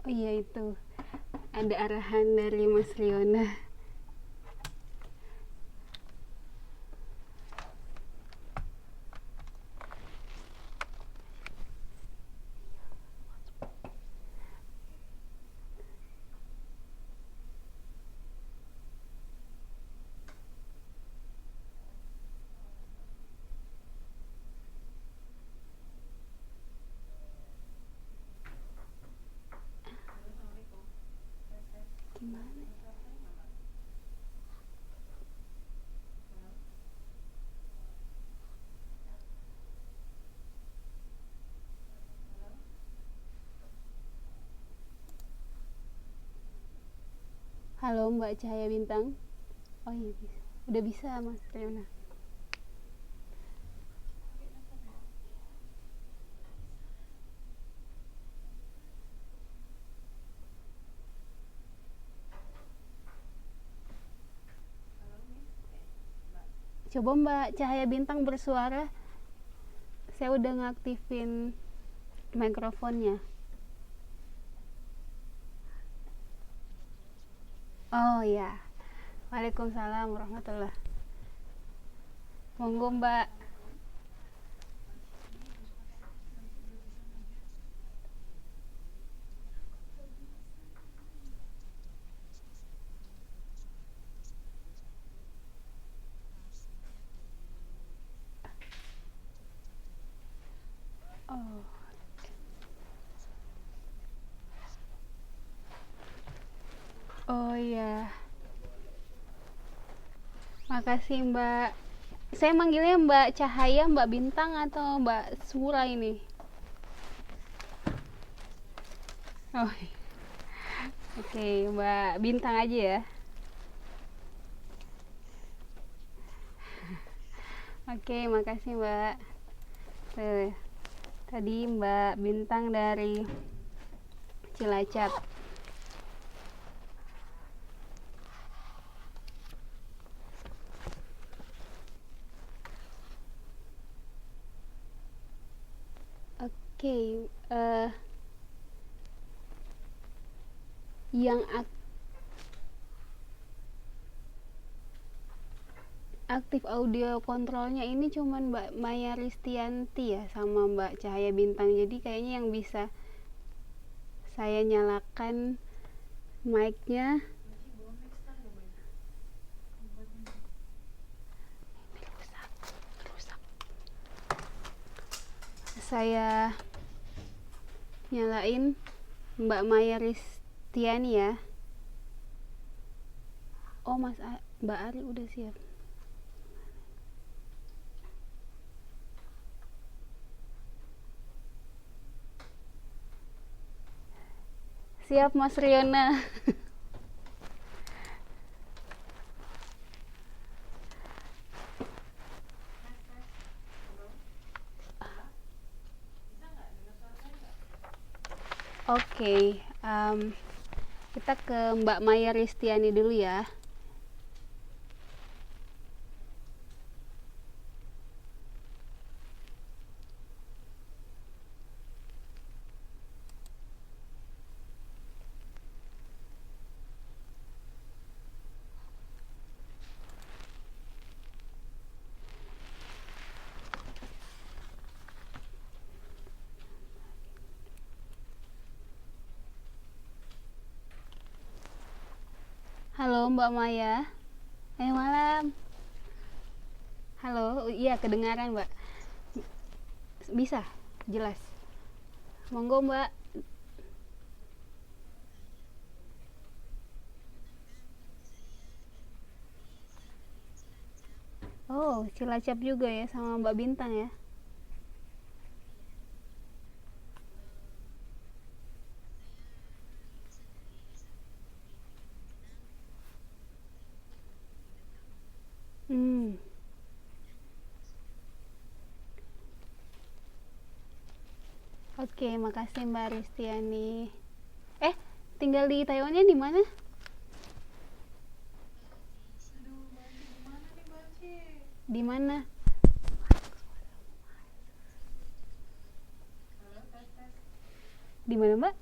Oh iya itu. Ada arahan dari Mas Riona. Gimana? Halo Mbak Cahaya Bintang. Oh iya bisa. Udah bisa Mas Riona. Coba Mbak Cahaya Bintang bersuara. Saya udah ngaktifin mikrofonnya. Oh ya. Waalaikumsalam warahmatullahi. Monggo Mbak. Oh. Oh iya. Makasih Mbak. Saya manggilnya Mbak Cahaya, Mbak Bintang atau Mbak Sura ini? Oh. Oke, Mbak Bintang aja ya. Oke, makasih Mbak. Tuh, tadi Mbak Bintang dari Cilacap. Oke, yang aktif audio kontrolnya ini cuman Mbak Maya Ristianti ya sama Mbak Cahaya Bintang. Jadi kayaknya yang bisa saya nyalakan mic-nya. Saya nyalain Mbak Maya Ristiani ya. Oh Mbak Ari udah siap. Siap Mas Riona. Oke, kita ke Mbak Maya Ristiani dulu ya. Halo Mbak Maya. Malam. Halo, iya kedengaran Mbak. Bisa, jelas. Monggo Mbak. Oh, Cilacap juga ya sama Mbak Bintang ya. Hmm. Oke, makasih Mbak Ristiani. Tinggal di Taiwannya di mana? Di mana? Di mana Mbak?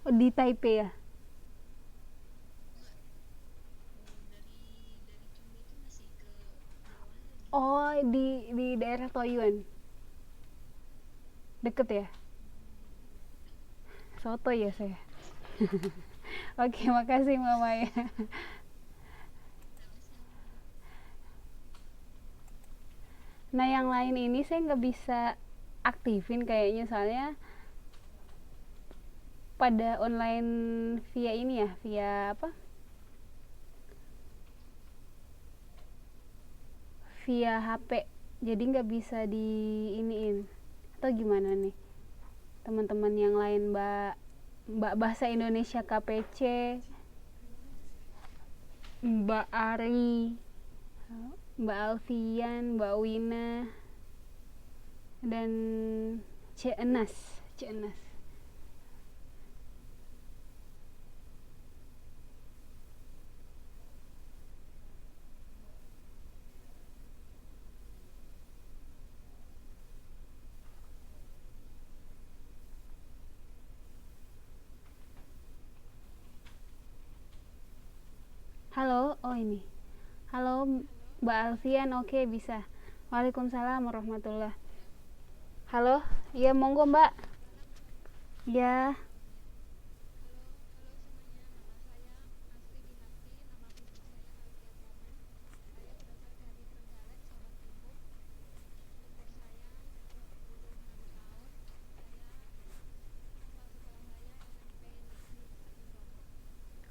di Taipei ya. Oh, di daerah Taoyuan. Deket ya? Soto ya saya. Oke, makasih Mama ya. Nah, yang lain ini saya nggak bisa aktifin kayaknya, soalnya pada online via ini ya, via apa? Via HP. Jadi nggak bisa di iniin. Atau gimana nih? Teman-teman yang lain, Mbak Bahasa Indonesia KPC, Mbak Ari, Mbak Alfian, Mbak Wina, dan Ceenas. Ceenas. Halo, oh ini. Halo Mbak Alfian, oke bisa. Waalaikumsalam warahmatullah. Halo, iya monggo Mbak. Ya,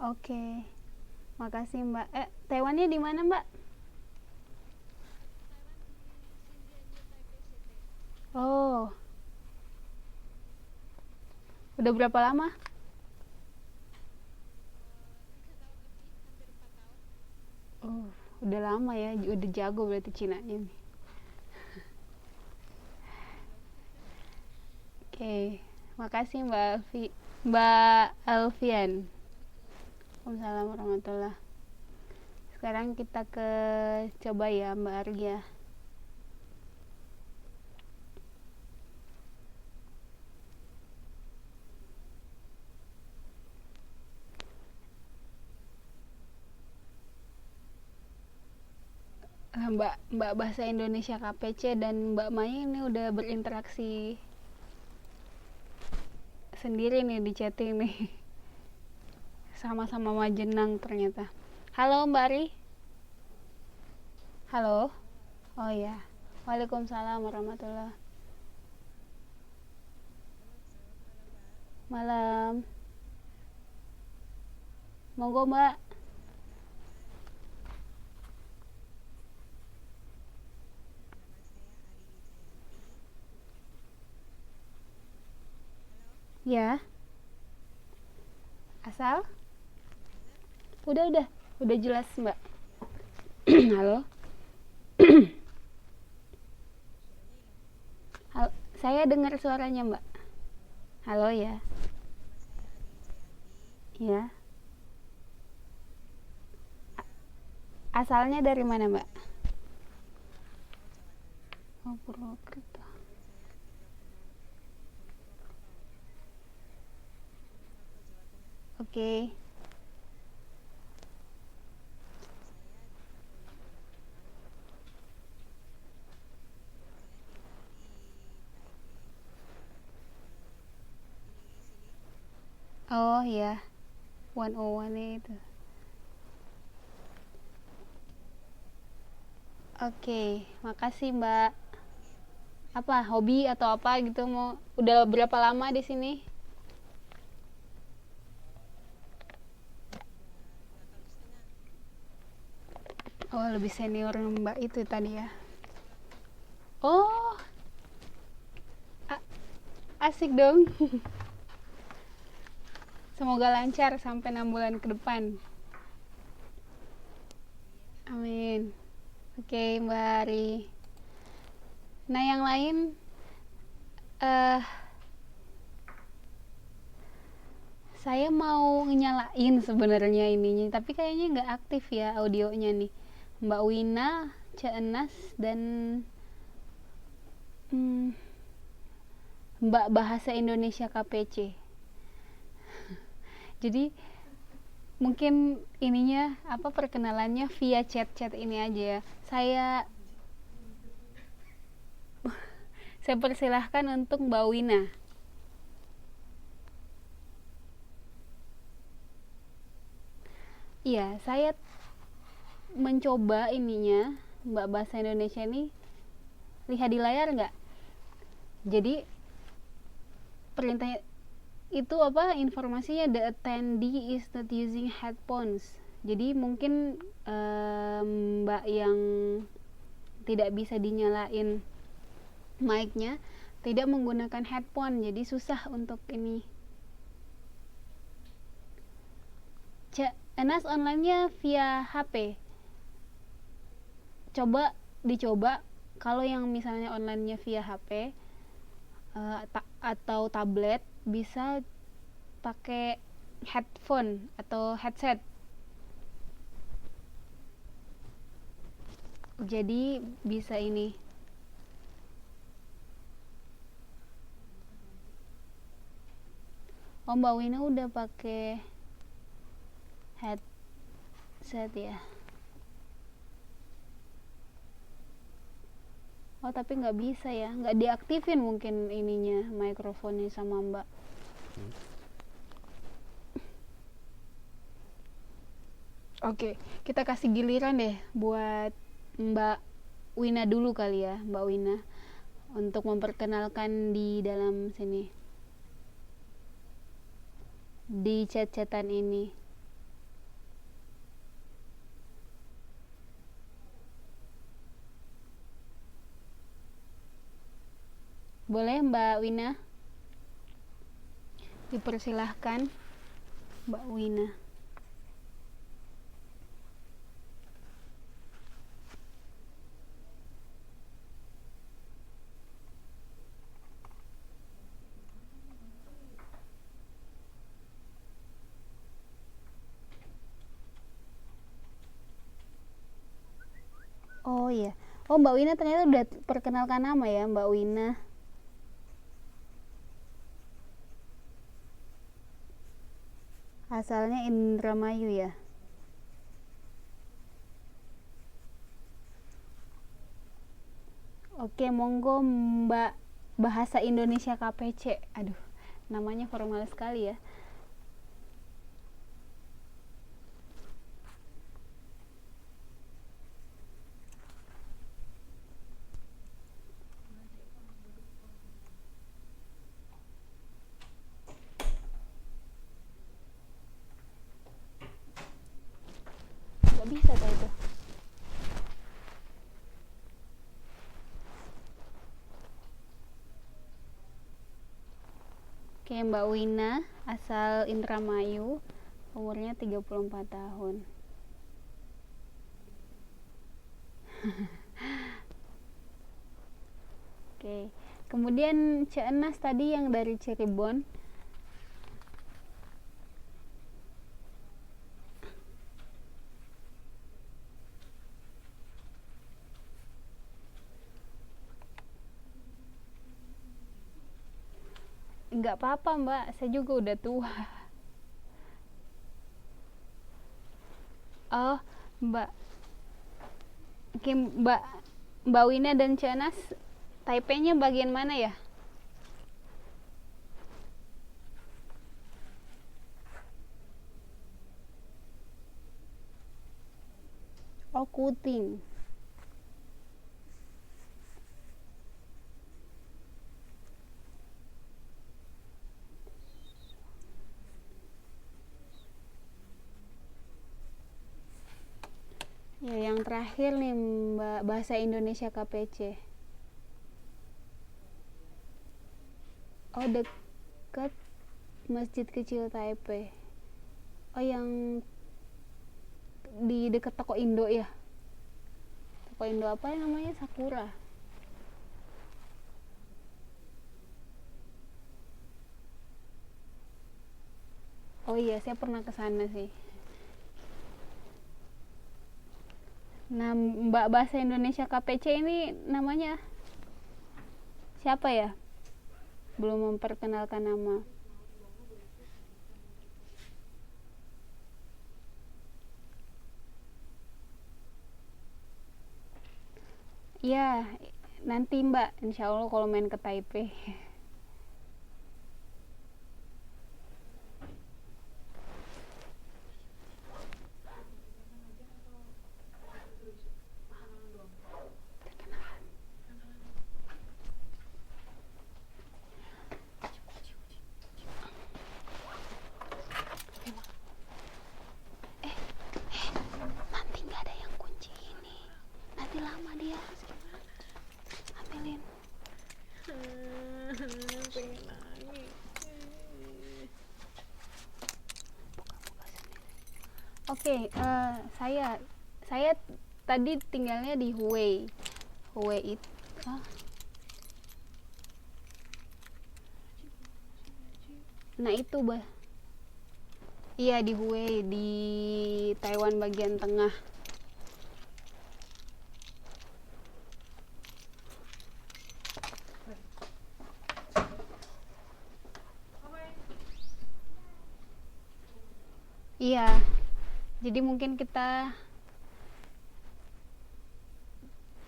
oke. Makasih Mbak. Taiwannya di mana Mbak? Oh, udah berapa lama? Oh, udah lama ya. Udah jago berarti Cinanya nih. Oke, makasih Mbak Mbak Alfian. Waalaikumsalam warahmatullah. Sekarang kita coba ya Mbak Arya. Mbak Bahasa Indonesia KPC dan Mbak Maya ini udah berinteraksi sendiri nih di chatting nih. Sama-sama Majenang ternyata. Halo Mbak Ari. Halo. Oh ya. Waalaikumsalam warahmatullah. Malam. Monggo Mbak. Ya. Asal? Udah jelas Mbak. Halo. Saya dengar suaranya Mbak. Halo ya. Ya. Asalnya dari mana Mbak? Oh, Purwokerto. Oke. Oh ya. 101 itu. Oke, makasih Mbak. Apa hobi atau apa gitu mau? Udah berapa lama di sini? Oh, lebih senior Mbak itu tadi ya. Oh, asik dong. Semoga lancar sampai 6 bulan ke depan. Amin. Oke, Mbak Ari. Nah, yang lain eh saya mau nyalain sebenarnya ininya, tapi kayaknya nggak aktif ya audionya nih. Mbak Wina, Ceenas, dan Mbak Bahasa Indonesia KPC. Jadi mungkin ininya apa, perkenalannya via chat-chat ini aja ya. Saya persilahkan untuk Mbak Wina. Iya, saya mencoba ininya Mbak Bahasa Indonesia ini, lihat di layar nggak? Jadi perintahnya itu apa, informasinya the attendee is not using headphones. Jadi mungkin Mbak yang tidak bisa dinyalain mic-nya tidak menggunakan headphone, jadi susah untuk ini. Enas online-nya via HP. Dicoba kalau yang misalnya online-nya via HP atau tablet, bisa pakai headphone atau headset. Jadi bisa ini. Oh, Mbak Wina udah pakai headset ya. Oh, tapi nggak bisa ya, nggak diaktifin mungkin ininya, mikrofonnya sama Mbak. Oke, kita kasih giliran deh buat Mbak Wina dulu kali ya, Mbak Wina, untuk memperkenalkan di dalam sini, di chat-chatan ini. Boleh Mbak Wina? Dipersilahkan Mbak Wina. Oh iya. Oh, Mbak Wina ternyata udah perkenalkan nama ya, Mbak Wina. Asalnya Indramayu ya. Oke, monggo Mbak Bahasa Indonesia KPC. Aduh, namanya formal sekali ya. Gak bisa tuh itu. Oke, Mbak Wina, asal Indramayu, umurnya 34 tahun. Oke, kemudian Cik Enas tadi yang dari Cirebon. Nggak apa-apa Mbak, saya juga udah tua. Oh, Mbak. Oke, Mbak Wina dan Cik Enas, Taipei-nya bagian mana ya? Oh, Kuting. Ya, yang terakhir nih Mbak, Bahasa Indonesia KPC. Oh, dekat Masjid Kecil Taipei. Oh, yang di dekat Toko Indo ya? Toko Indo apa yang namanya? Sakura. Oh iya, saya pernah ke sana sih. Nah, Mbak Bahasa Indonesia KPC ini namanya siapa ya? Belum memperkenalkan nama. Iya, nanti Mbak, insya Allah kalau main ke Taipei. Nanti nggak ada yang kunci ini, nanti lama dia. Ambilin. Pengen nangis. Oke, saya tadi tinggalnya di Hue. Hue itu, nah itu bah. Iya di Hue, di Taiwan bagian tengah. Iya, jadi mungkin kita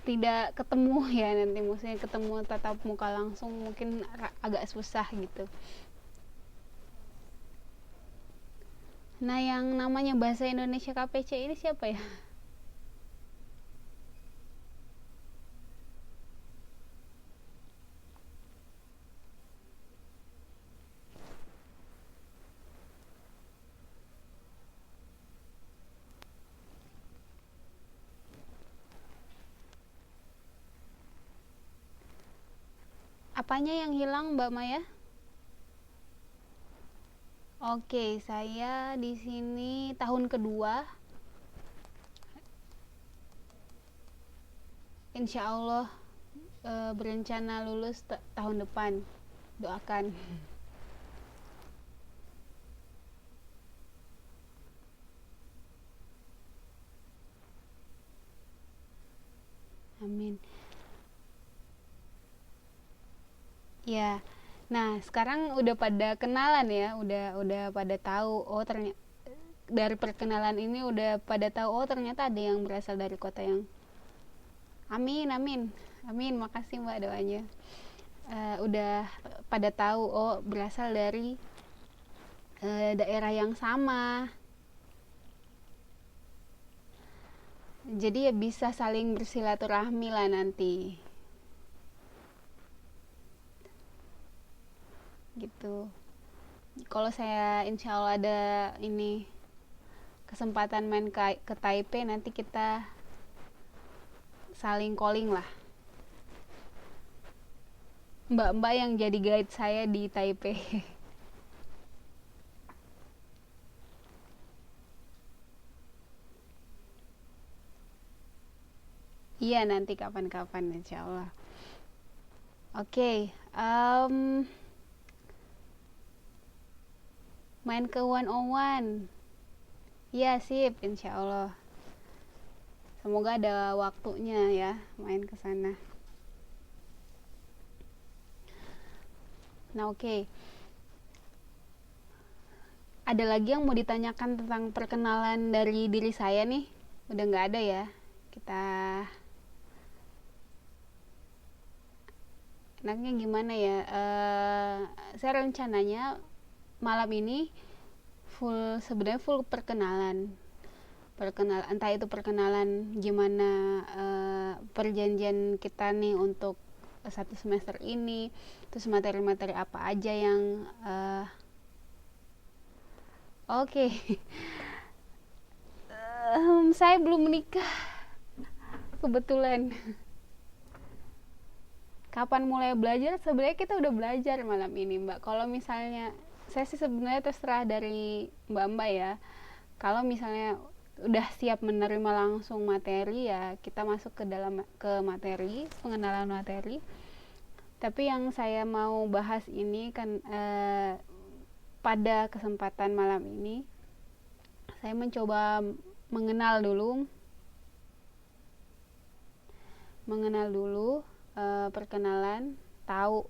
tidak ketemu ya nanti, maksudnya ketemu tatap muka langsung mungkin agak susah gitu. Nah, yang namanya bahasa Indonesia KPC ini siapa ya? Apanya yang hilang, Mbak Maya? Oke, saya di sini tahun kedua. Insya Allah berencana lulus tahun depan. Doakan. Amin. Ya. Nah, sekarang udah pada kenalan ya, udah pada tahu, oh ternyata dari perkenalan ini udah pada tahu, oh ternyata ada yang berasal dari kota yang. Amin, amin. Amin, makasih Mbak doanya. Udah pada tahu, oh berasal dari daerah yang sama. Jadi ya bisa saling bersilaturahmi lah nanti. Gitu. Kalau saya insya Allah ada ini kesempatan main ke Taipei, nanti kita saling calling lah. Mbak-mbak yang jadi guide saya di Taipei. Iya nanti kapan-kapan insya Allah. Oke, main ke 101. Iya sip, insya Allah. Semoga ada waktunya ya main ke sana. Nah oke. Ada lagi yang mau ditanyakan tentang perkenalan dari diri saya nih? Udah nggak ada ya? Kita enaknya gimana ya? Saya rencananya malam ini sebenarnya full perkenalan, entah itu perkenalan gimana perjanjian kita nih untuk satu semester ini, terus materi-materi apa aja yang oke. Saya belum menikah kebetulan. Kapan mulai belajar? Sebenarnya kita udah belajar malam ini Mbak. Kalau misalnya saya sih sebenarnya terserah dari Mbak ya. Kalau misalnya udah siap menerima langsung materi ya kita masuk ke materi, pengenalan materi. Tapi yang saya mau bahas ini kan pada kesempatan malam ini saya mencoba mengenal dulu perkenalan, tahu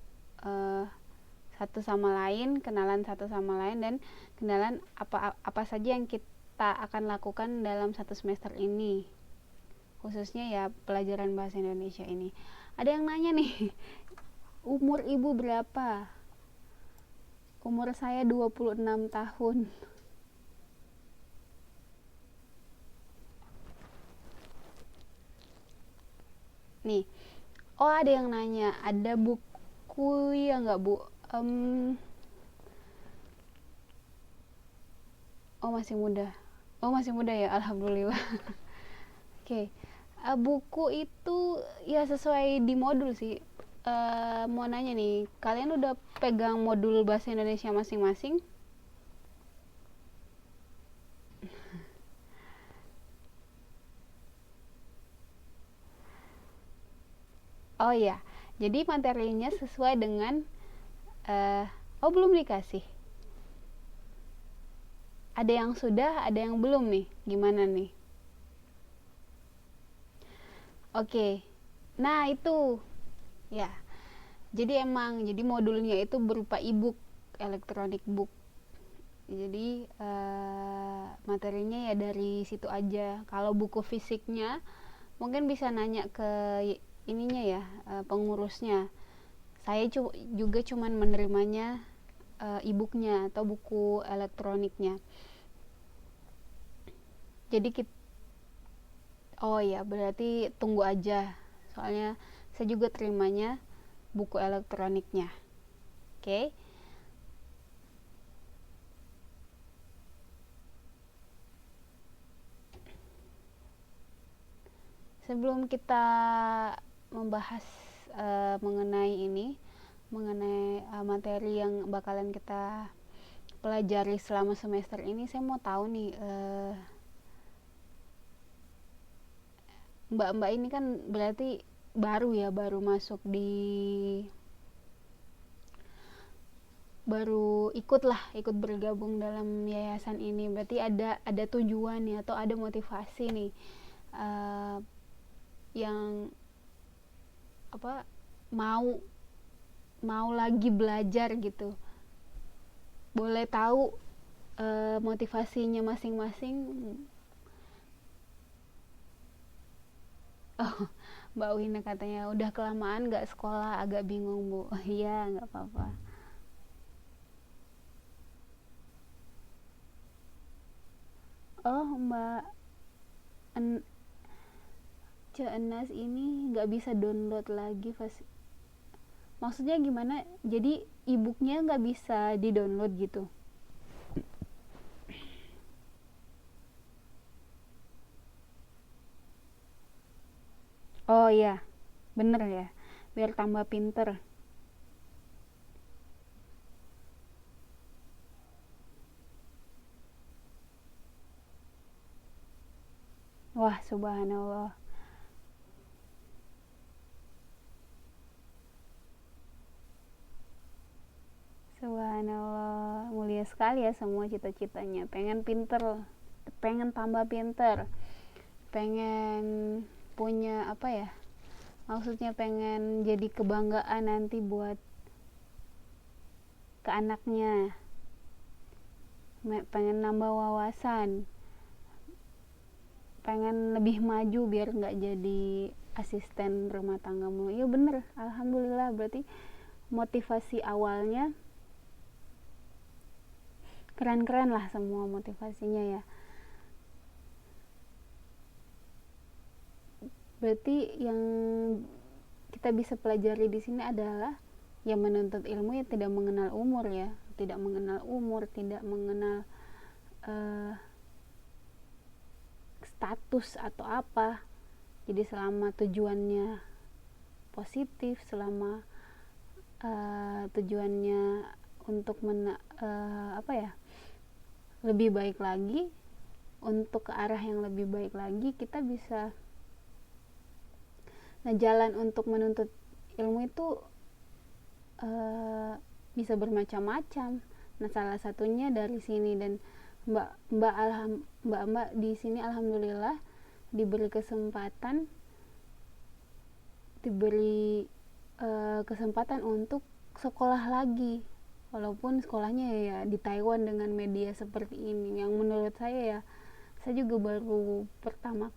satu sama lain, kenalan satu sama lain, dan kenalan apa saja yang kita akan lakukan dalam satu semester ini. khususnya ya pelajaran bahasa Indonesia ini. Ada yang nanya nih, umur ibu berapa? Umur saya 26 tahun. Nih, oh ada yang nanya, ada buku ya nggak bu? Oh masih muda. Oh masih muda ya, alhamdulillah. Oke, buku itu ya sesuai di modul sih. Mau nanya nih, kalian udah pegang modul bahasa Indonesia masing-masing? Oh iya, jadi materinya sesuai dengan oh belum dikasih. Ada yang sudah, ada yang belum nih. Gimana nih? Oke. Nah, itu. Ya. Jadi modulnya itu berupa e-book, electronic book. Jadi materinya ya dari situ aja. Kalau buku fisiknya mungkin bisa nanya ke ininya ya, pengurusnya. Saya juga cuman menerimanya e-booknya atau buku elektroniknya. Jadi oh ya berarti tunggu aja. Soalnya saya juga terimanya buku elektroniknya. Oke. Sebelum kita membahas mengenai materi yang bakalan kita pelajari selama semester ini, saya mau tahu nih, mbak-mbak ini kan berarti baru masuk baru ikut bergabung dalam yayasan ini, berarti ada tujuan nih atau ada motivasi nih yang apa mau lagi belajar gitu. Boleh tahu motivasinya masing-masing? Oh, Mbak Wina katanya udah kelamaan gak sekolah, agak bingung bu. Oh iya, nggak apa-apa. Oh Mbak Enas ini nggak bisa download lagi maksudnya gimana? Jadi e-booknya nggak bisa di download gitu? Oh iya, bener ya, biar tambah pinter. Wah subhanallah. Subhanallah, mulia sekali ya semua cita-citanya. Pengen pinter, pengen tambah pinter, pengen punya apa ya, maksudnya pengen jadi kebanggaan nanti buat ke anaknya, pengen nambah wawasan, pengen lebih maju biar nggak jadi asisten rumah tangga mulu. Iya bener, alhamdulillah, berarti motivasi awalnya keren-keren lah semua motivasinya ya. Berarti yang kita bisa pelajari di sini adalah yang menuntut ilmu ya tidak mengenal umur ya, tidak mengenal umur, tidak mengenal status atau apa. Jadi selama tujuannya positif, selama tujuannya untuk lebih baik lagi, untuk ke arah yang lebih baik lagi, kita bisa. Nah, jalan untuk menuntut ilmu itu bisa bermacam-macam. Nah, salah satunya dari sini, dan mbak di sini alhamdulillah diberi kesempatan untuk sekolah lagi, walaupun sekolahnya ya di Taiwan dengan media seperti ini, yang menurut saya ya Saya juga baru pertama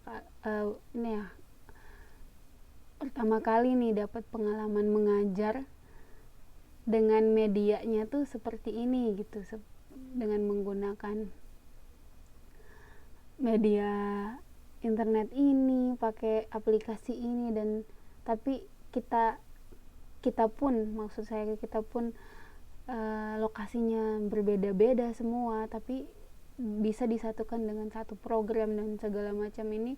kali nih dapat pengalaman mengajar dengan medianya tuh seperti ini gitu, dengan menggunakan media internet ini, pakai aplikasi ini. Dan tapi kita kita pun maksud saya kita pun lokasinya berbeda-beda semua, tapi bisa disatukan dengan satu program dan segala macam ini.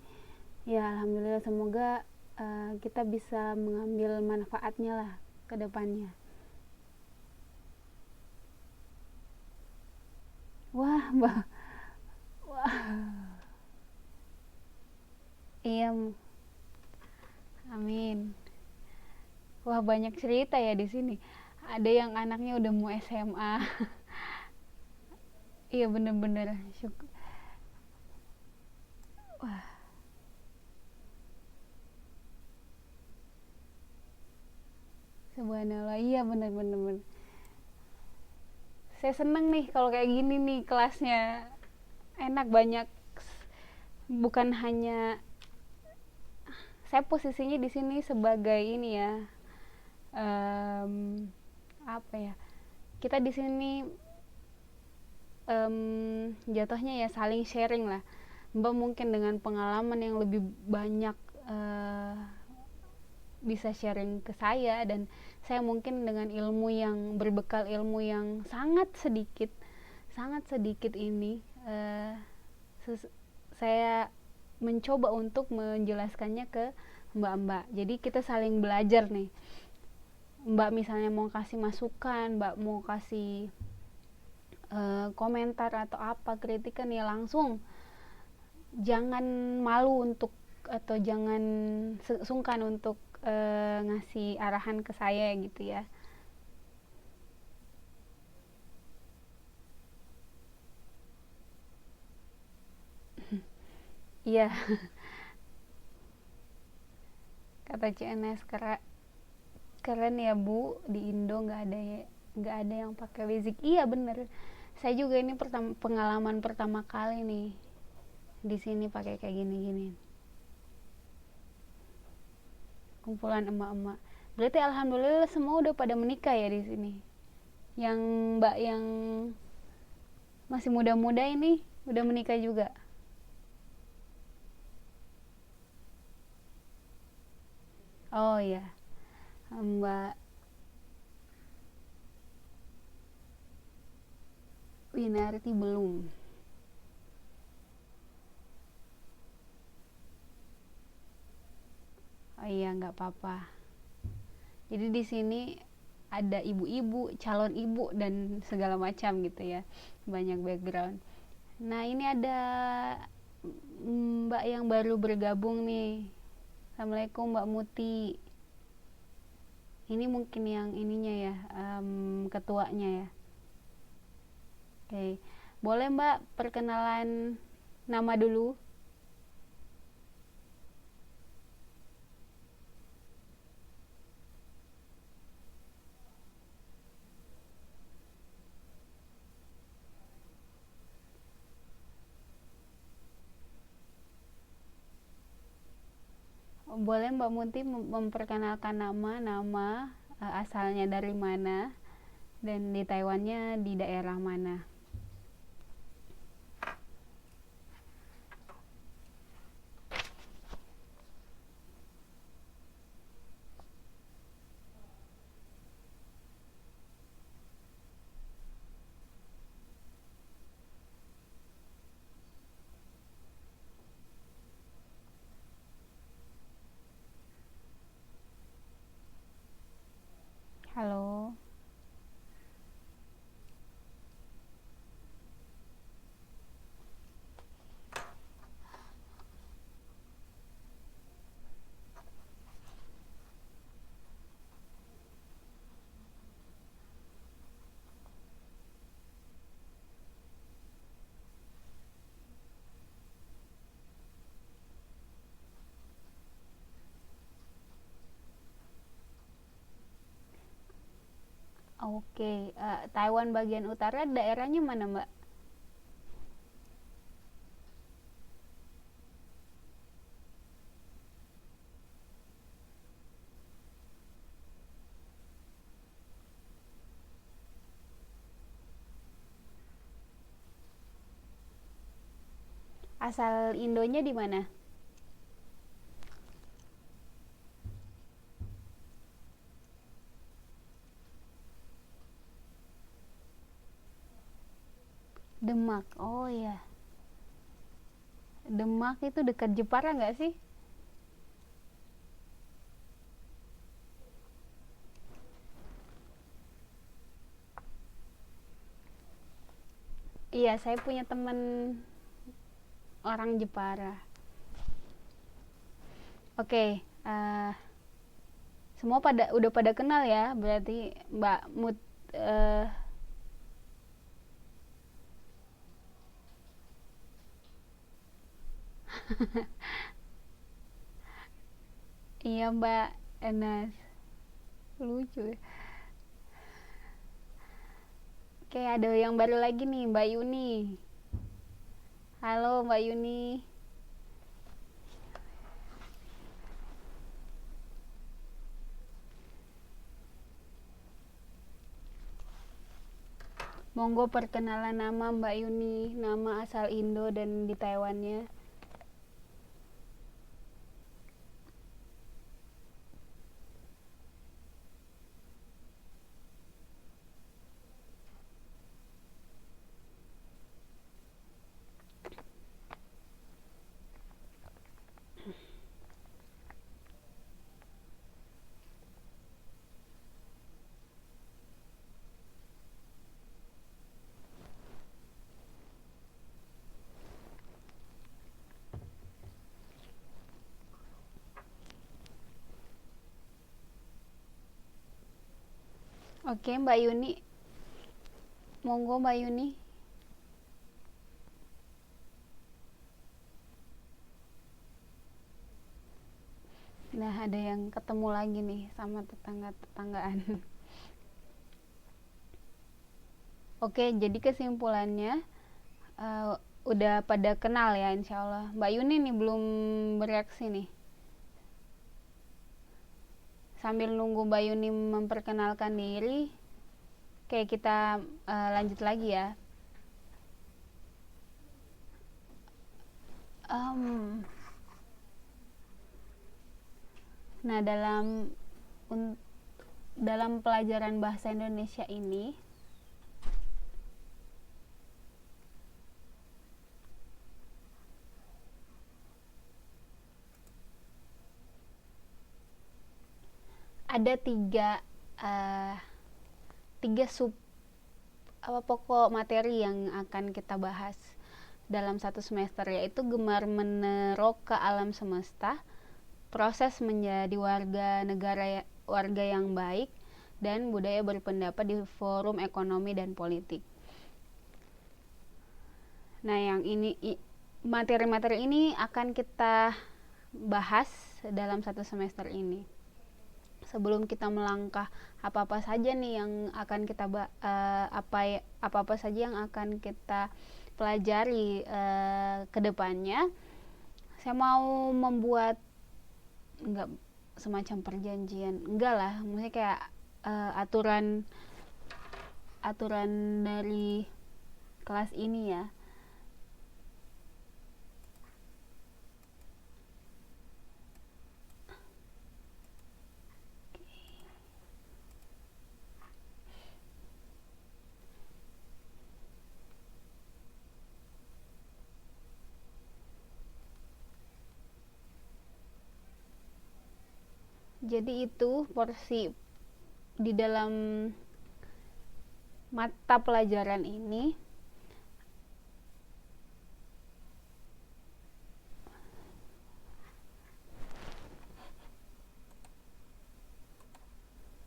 Ya alhamdulillah, semoga kita bisa mengambil manfaatnya lah ke depannya. Wah, Mbak. Wah. Iya, amin. Wah, banyak cerita ya di sini. Ada yang anaknya udah mau SMA. Iya, bener-bener. Wah, subhanallah. Iya, bener-bener. Saya seneng nih kalau kayak gini nih kelasnya. Enak, banyak. Bukan hanya saya posisinya di sini sebagai ini ya. Apa ya? Kita di sini jatuhnya ya saling sharing lah. Mbak mungkin dengan pengalaman yang lebih banyak bisa sharing ke saya, dan saya mungkin dengan ilmu yang berbekal ilmu yang sangat sedikit ini saya mencoba untuk menjelaskannya ke mbak-mbak. Jadi kita saling belajar nih. Mbak misalnya mau kasih masukan, mbak mau kasih komentar atau apa kritikan, ya langsung, jangan malu untuk atau jangan sungkan untuk ngasih arahan ke saya gitu ya. Iya. Kata CNS, keren ya Bu, di Indo nggak ada yang pakai basic. Iya bener, saya juga ini pengalaman pertama kali nih di sini pakai kayak gini-gini, kumpulan emak-emak. Berarti alhamdulillah semua udah pada menikah ya di sini. Yang mbak yang masih muda-muda ini udah menikah juga. Oh ya, Mbak Winarti belum. Oh iya, nggak apa-apa. Jadi di sini ada ibu-ibu, calon ibu dan segala macam gitu ya, banyak background. Nah ini ada mbak yang baru bergabung nih. Assalamualaikum Mbak Muti. Ini mungkin yang ininya ya, ketuanya ya. Oke, boleh Mbak perkenalan nama dulu? Boleh Mbak Muti memperkenalkan nama asalnya dari mana, dan di Taiwannya di daerah mana? Halo. Oke, Taiwan bagian utara daerahnya mana Mbak? asal Indonya di mana? Demak. Oh ya. Demak itu dekat Jepara nggak sih? Iya, saya punya teman orang Jepara. Oke, semua udah pada kenal ya, berarti Mbak Mut. eh, iya Mbak Enas, lucu ya. Oke, ada yang baru lagi nih, Mbak Yuni. Halo Mbak Yuni. Monggo perkenalan nama Mbak Yuni, nama asal Indo dan di Taiwannya. Oke Mbak Yuni, monggo Mbak Yuni. Nah, ada yang ketemu lagi nih sama tetangga-tetanggaan. Oke, jadi kesimpulannya udah pada kenal ya insya Allah. Mbak Yuni nih belum bereaksi nih. Sambil nunggu Mbak Yuni memperkenalkan diri, oke kita lanjut lagi ya. Nah, dalam pelajaran bahasa Indonesia ini ada tiga sub pokok materi yang akan kita bahas dalam satu semester, yaitu gemar meneroka alam semesta, proses menjadi warga yang baik, dan budaya berpendapat di forum ekonomi dan politik. Nah, yang ini materi-materi ini akan kita bahas dalam satu semester ini. Sebelum kita melangkah apa-apa saja nih yang akan kita apa-apa saja yang akan kita pelajari ke depannya, saya mau membuat enggak semacam perjanjian, enggak lah, maksudnya kayak aturan dari kelas ini ya. Jadi itu porsi di dalam mata pelajaran ini.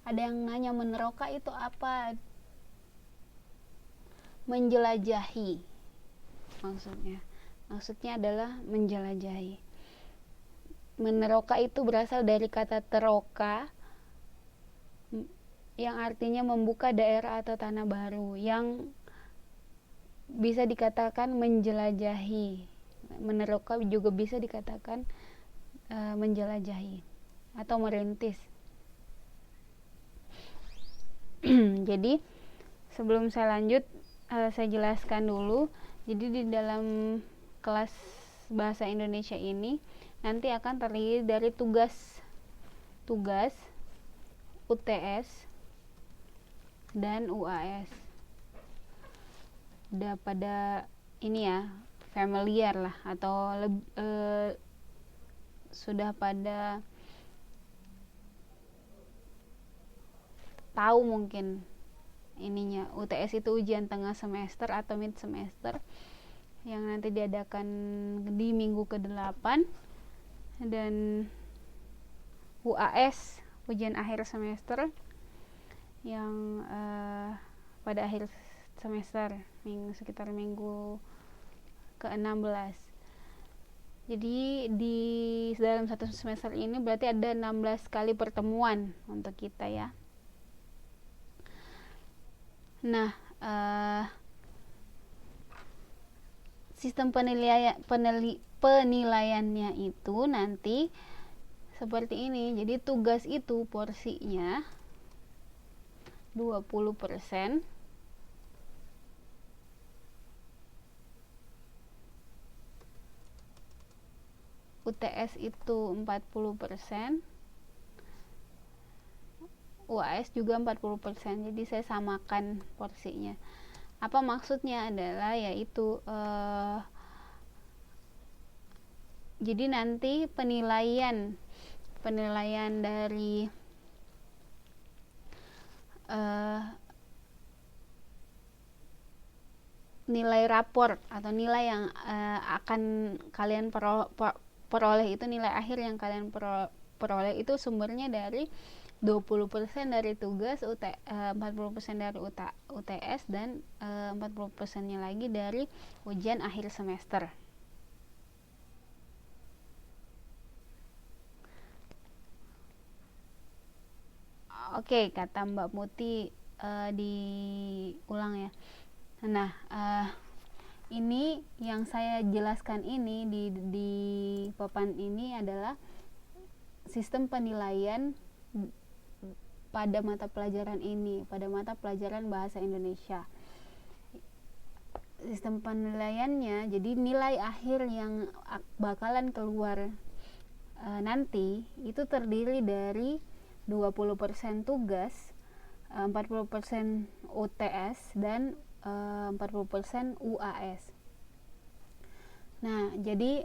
Ada yang nanya meneroka itu apa? Menjelajahi maksudnya adalah menjelajahi. Meneroka itu berasal dari kata teroka yang artinya membuka daerah atau tanah baru, yang bisa dikatakan menjelajahi. Meneroka juga bisa dikatakan menjelajahi atau merintis. Jadi sebelum saya lanjut, saya jelaskan dulu. Jadi di dalam kelas bahasa Indonesia ini nanti akan terdiri dari tugas UTS dan UAS. Udah pada ini ya, familiar lah, atau sudah pada tahu mungkin ininya. UTS itu ujian tengah semester atau mid semester yang nanti diadakan di minggu ke-8, dan UAS ujian akhir semester yang pada akhir semester sekitar minggu ke-16. Jadi di dalam satu semester ini berarti ada 16 kali pertemuan untuk kita ya. Nah, sistem penilaiannya itu nanti seperti ini. Jadi tugas itu porsinya 20%, UTS itu 40%, UAS juga 40%. Jadi saya samakan porsinya. Apa maksudnya adalah yaitu jadi nanti penilaian dari nilai rapor atau nilai yang akan kalian peroleh itu, nilai akhir yang kalian peroleh itu sumbernya dari 20% dari tugas, 40% dari UTS, dan 40%-nya lagi dari ujian akhir semester. Oke, kata Mbak Muti, diulang ya. Nah, ini yang saya jelaskan ini di papan ini adalah sistem penilaian pada mata pelajaran ini, pada mata pelajaran bahasa Indonesia. Sistem penilaiannya, jadi nilai akhir yang bakalan keluar nanti itu terdiri dari 20% tugas, 40% UTS, dan 40% UAS. Nah, jadi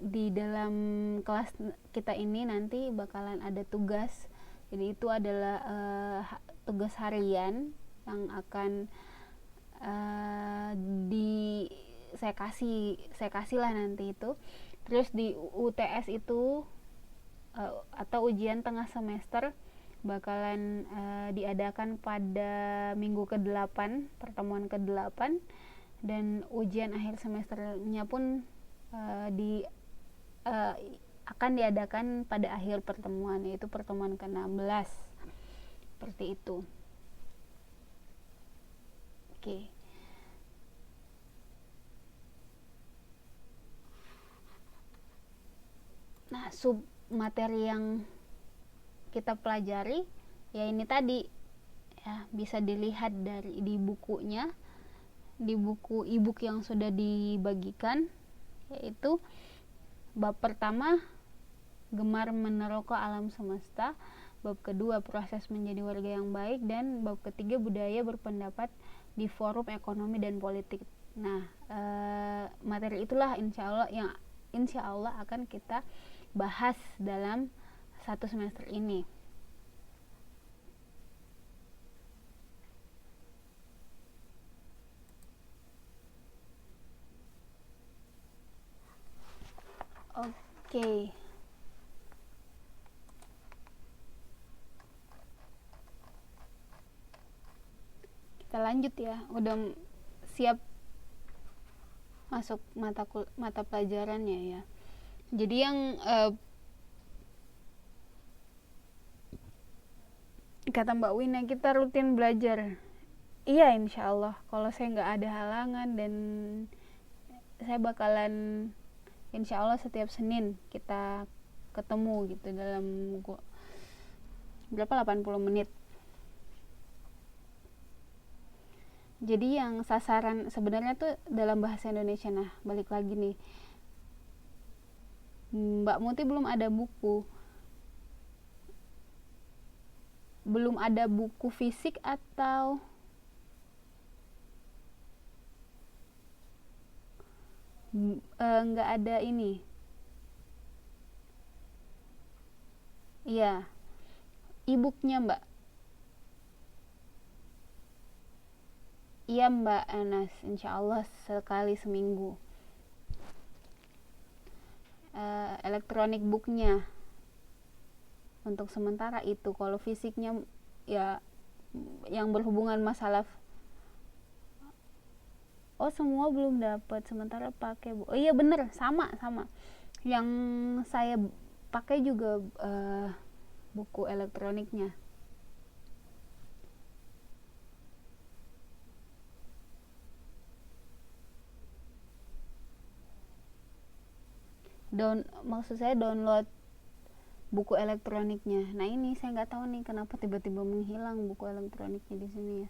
di dalam kelas kita ini nanti bakalan ada tugas. Jadi itu adalah tugas harian yang akan saya kasih lah nanti itu. Terus di UTS itu atau ujian tengah semester bakalan diadakan pada minggu ke-8, pertemuan ke-8, dan ujian akhir semesternya pun akan diadakan pada akhir pertemuan, yaitu pertemuan ke-16. Seperti itu. Oke. Nah, sub materi yang kita pelajari ya ini tadi ya, bisa dilihat di bukunya, di buku e-book yang sudah dibagikan, yaitu bab pertama gemar meneroka alam semesta, bab kedua proses menjadi warga yang baik, dan bab ketiga budaya berpendapat di forum ekonomi dan politik. Nah, materi itulah insya Allah akan kita bahas dalam satu semester ini. Oke. Kita lanjut ya. Udah siap masuk mata pelajarannya ya. Jadi yang kata Mbak Wina, kita rutin belajar. Iya, insya Allah. Kalau saya nggak ada halangan, dan saya bakalan insya Allah setiap Senin kita ketemu gitu dalam berapa 80 menit. Jadi yang sasaran sebenarnya tuh dalam bahasa Indonesia. Nah, balik lagi nih, Mbak Muti belum ada buku. Belum ada buku fisik atau nggak ada ini? Iya, e-booknya Mbak. Iya Mbak Anas, insya Allah sekali seminggu. Elektronik booknya untuk sementara itu. Kalau fisiknya ya yang berhubungan masalah. Oh, semua belum dapat, sementara pakai oh iya bener, sama yang saya pakai juga buku elektroniknya. Maksud saya download buku elektroniknya. Nah ini saya nggak tahu nih kenapa tiba-tiba menghilang buku elektroniknya di sini ya.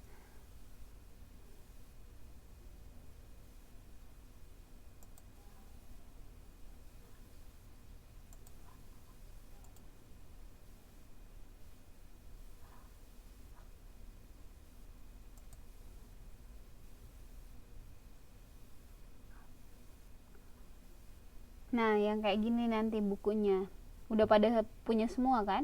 Nah yang kayak gini nanti bukunya udah pada punya semua kan?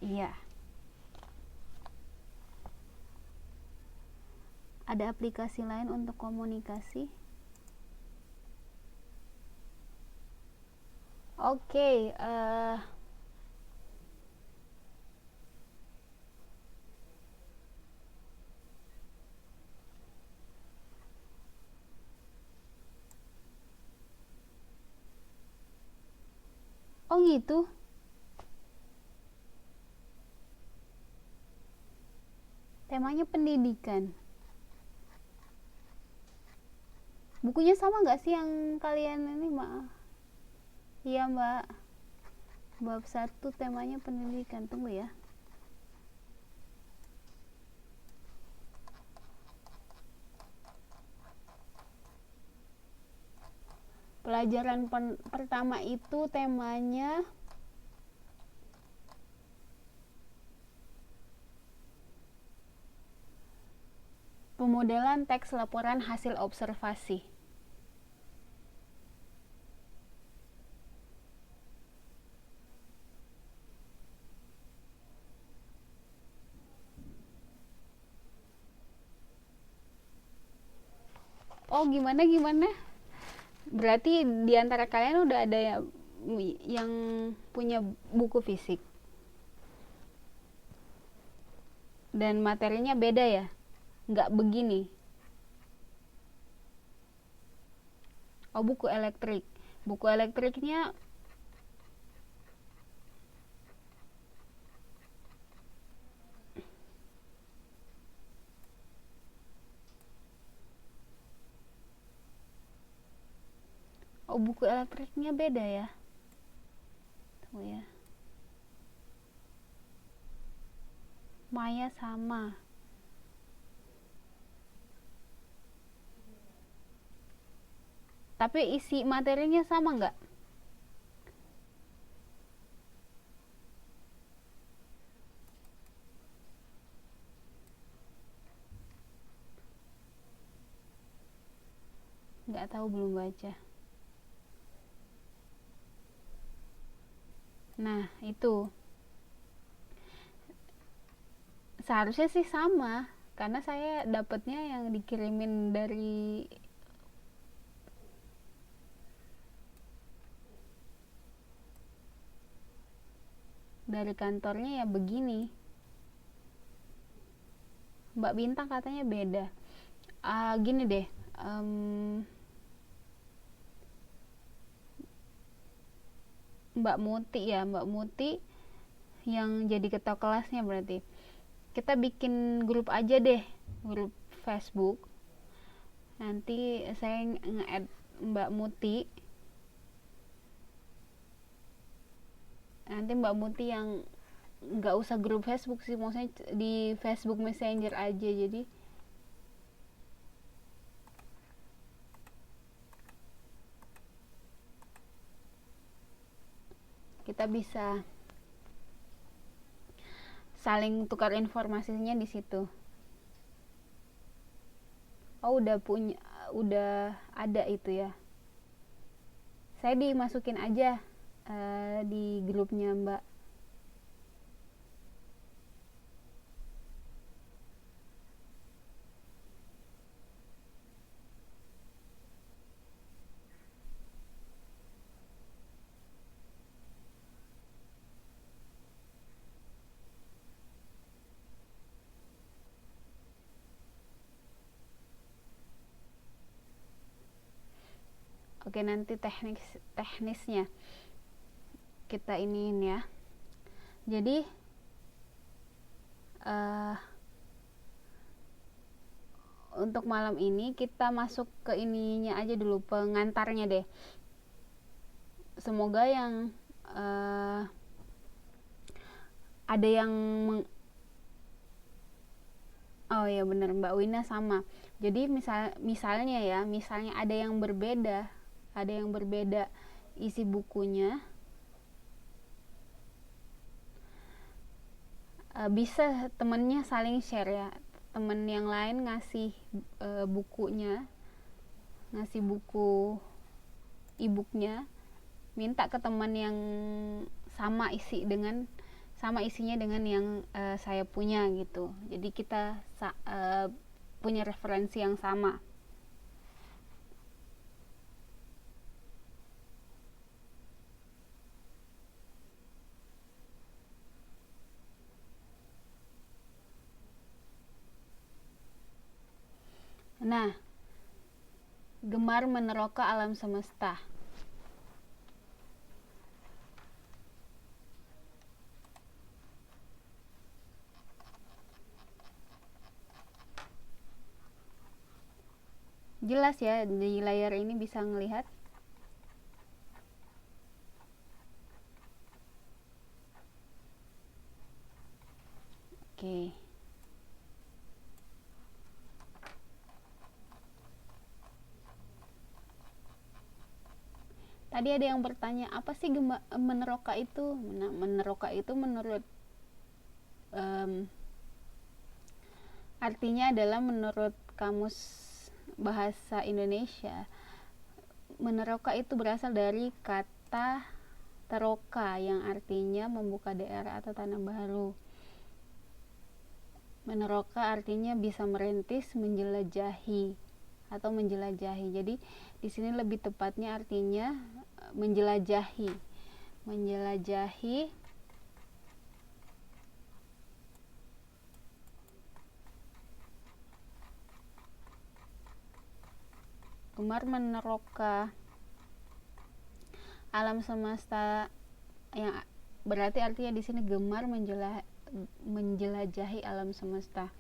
Iya. Ada aplikasi lain untuk komunikasi? Oke, oh gitu. Temanya pendidikan. Bukunya sama nggak sih yang kalian ini, Mbak? Iya, Mbak. Bab 1 temanya pendidikan. Tunggu ya. Pelajaran pertama itu temanya pemodelan teks laporan hasil observasi. Oh, gimana? Berarti di antara kalian udah ada yang punya buku fisik. Dan materinya beda ya? Nggak begini. Oh, buku elektrik. Buku elektriknya buku elektriknya beda ya. Tunggu ya. Maya sama. Tapi isi materinya sama nggak? Nggak tahu, belum baca. Nah, itu. Seharusnya sih sama, karena saya dapatnya yang dikirimin dari kantornya ya begini. Mbak Bintang katanya beda. Gini deh, Mbak Muti yang jadi ketua kelasnya berarti. Kita bikin grup aja deh, grup Facebook. Nanti saya nge-add Mbak Muti. nanti Mbak Muti yang nggak usah grup Facebook sih, maksudnya di Facebook Messenger aja. Jadi kita bisa saling tukar informasinya di situ. Oh, udah ada itu ya. Saya dimasukin aja di grupnya Mbak. Oke, nanti teknisnya kita iniin ya. Jadi untuk malam ini kita masuk ke ininya aja dulu, pengantarnya deh. Semoga yang ada yang oh ya bener, Mbak Wina sama. Jadi misalnya ada yang berbeda isi bukunya, bisa temennya saling share ya. Temen yang lain ngasih bukunya, ngasih buku e-booknya, minta ke teman yang sama isinya dengan yang saya punya gitu. Jadi kita punya referensi yang sama. Nah, gemar meneroka alam semesta. Jelas ya, di layar ini bisa ngelihat. Oke. Tadi ada yang bertanya, apa sih meneroka itu? Nah, meneroka itu menurut artinya adalah menurut Kamus Bahasa Indonesia, meneroka itu berasal dari kata teroka yang artinya membuka daerah atau tanah baru. Meneroka artinya bisa merintis, menjelajahi atau menjelajahi. Jadi di sini lebih tepatnya artinya menjelajahi. Gemar meneroka alam semesta, yang berarti artinya di sini gemar menjelajahi alam semesta.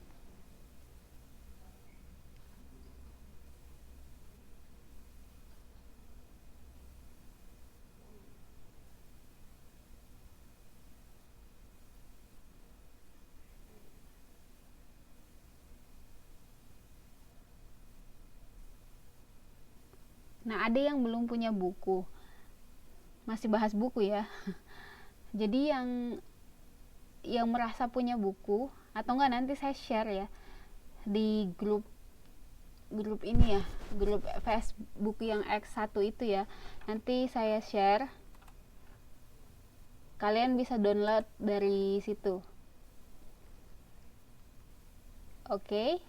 Nah, ada yang belum punya buku, masih bahas buku ya. Jadi yang merasa punya buku, atau enggak nanti saya share ya di grup ini ya, grup Facebook yang X1 itu ya. Nanti saya share, kalian bisa download dari situ. Oke.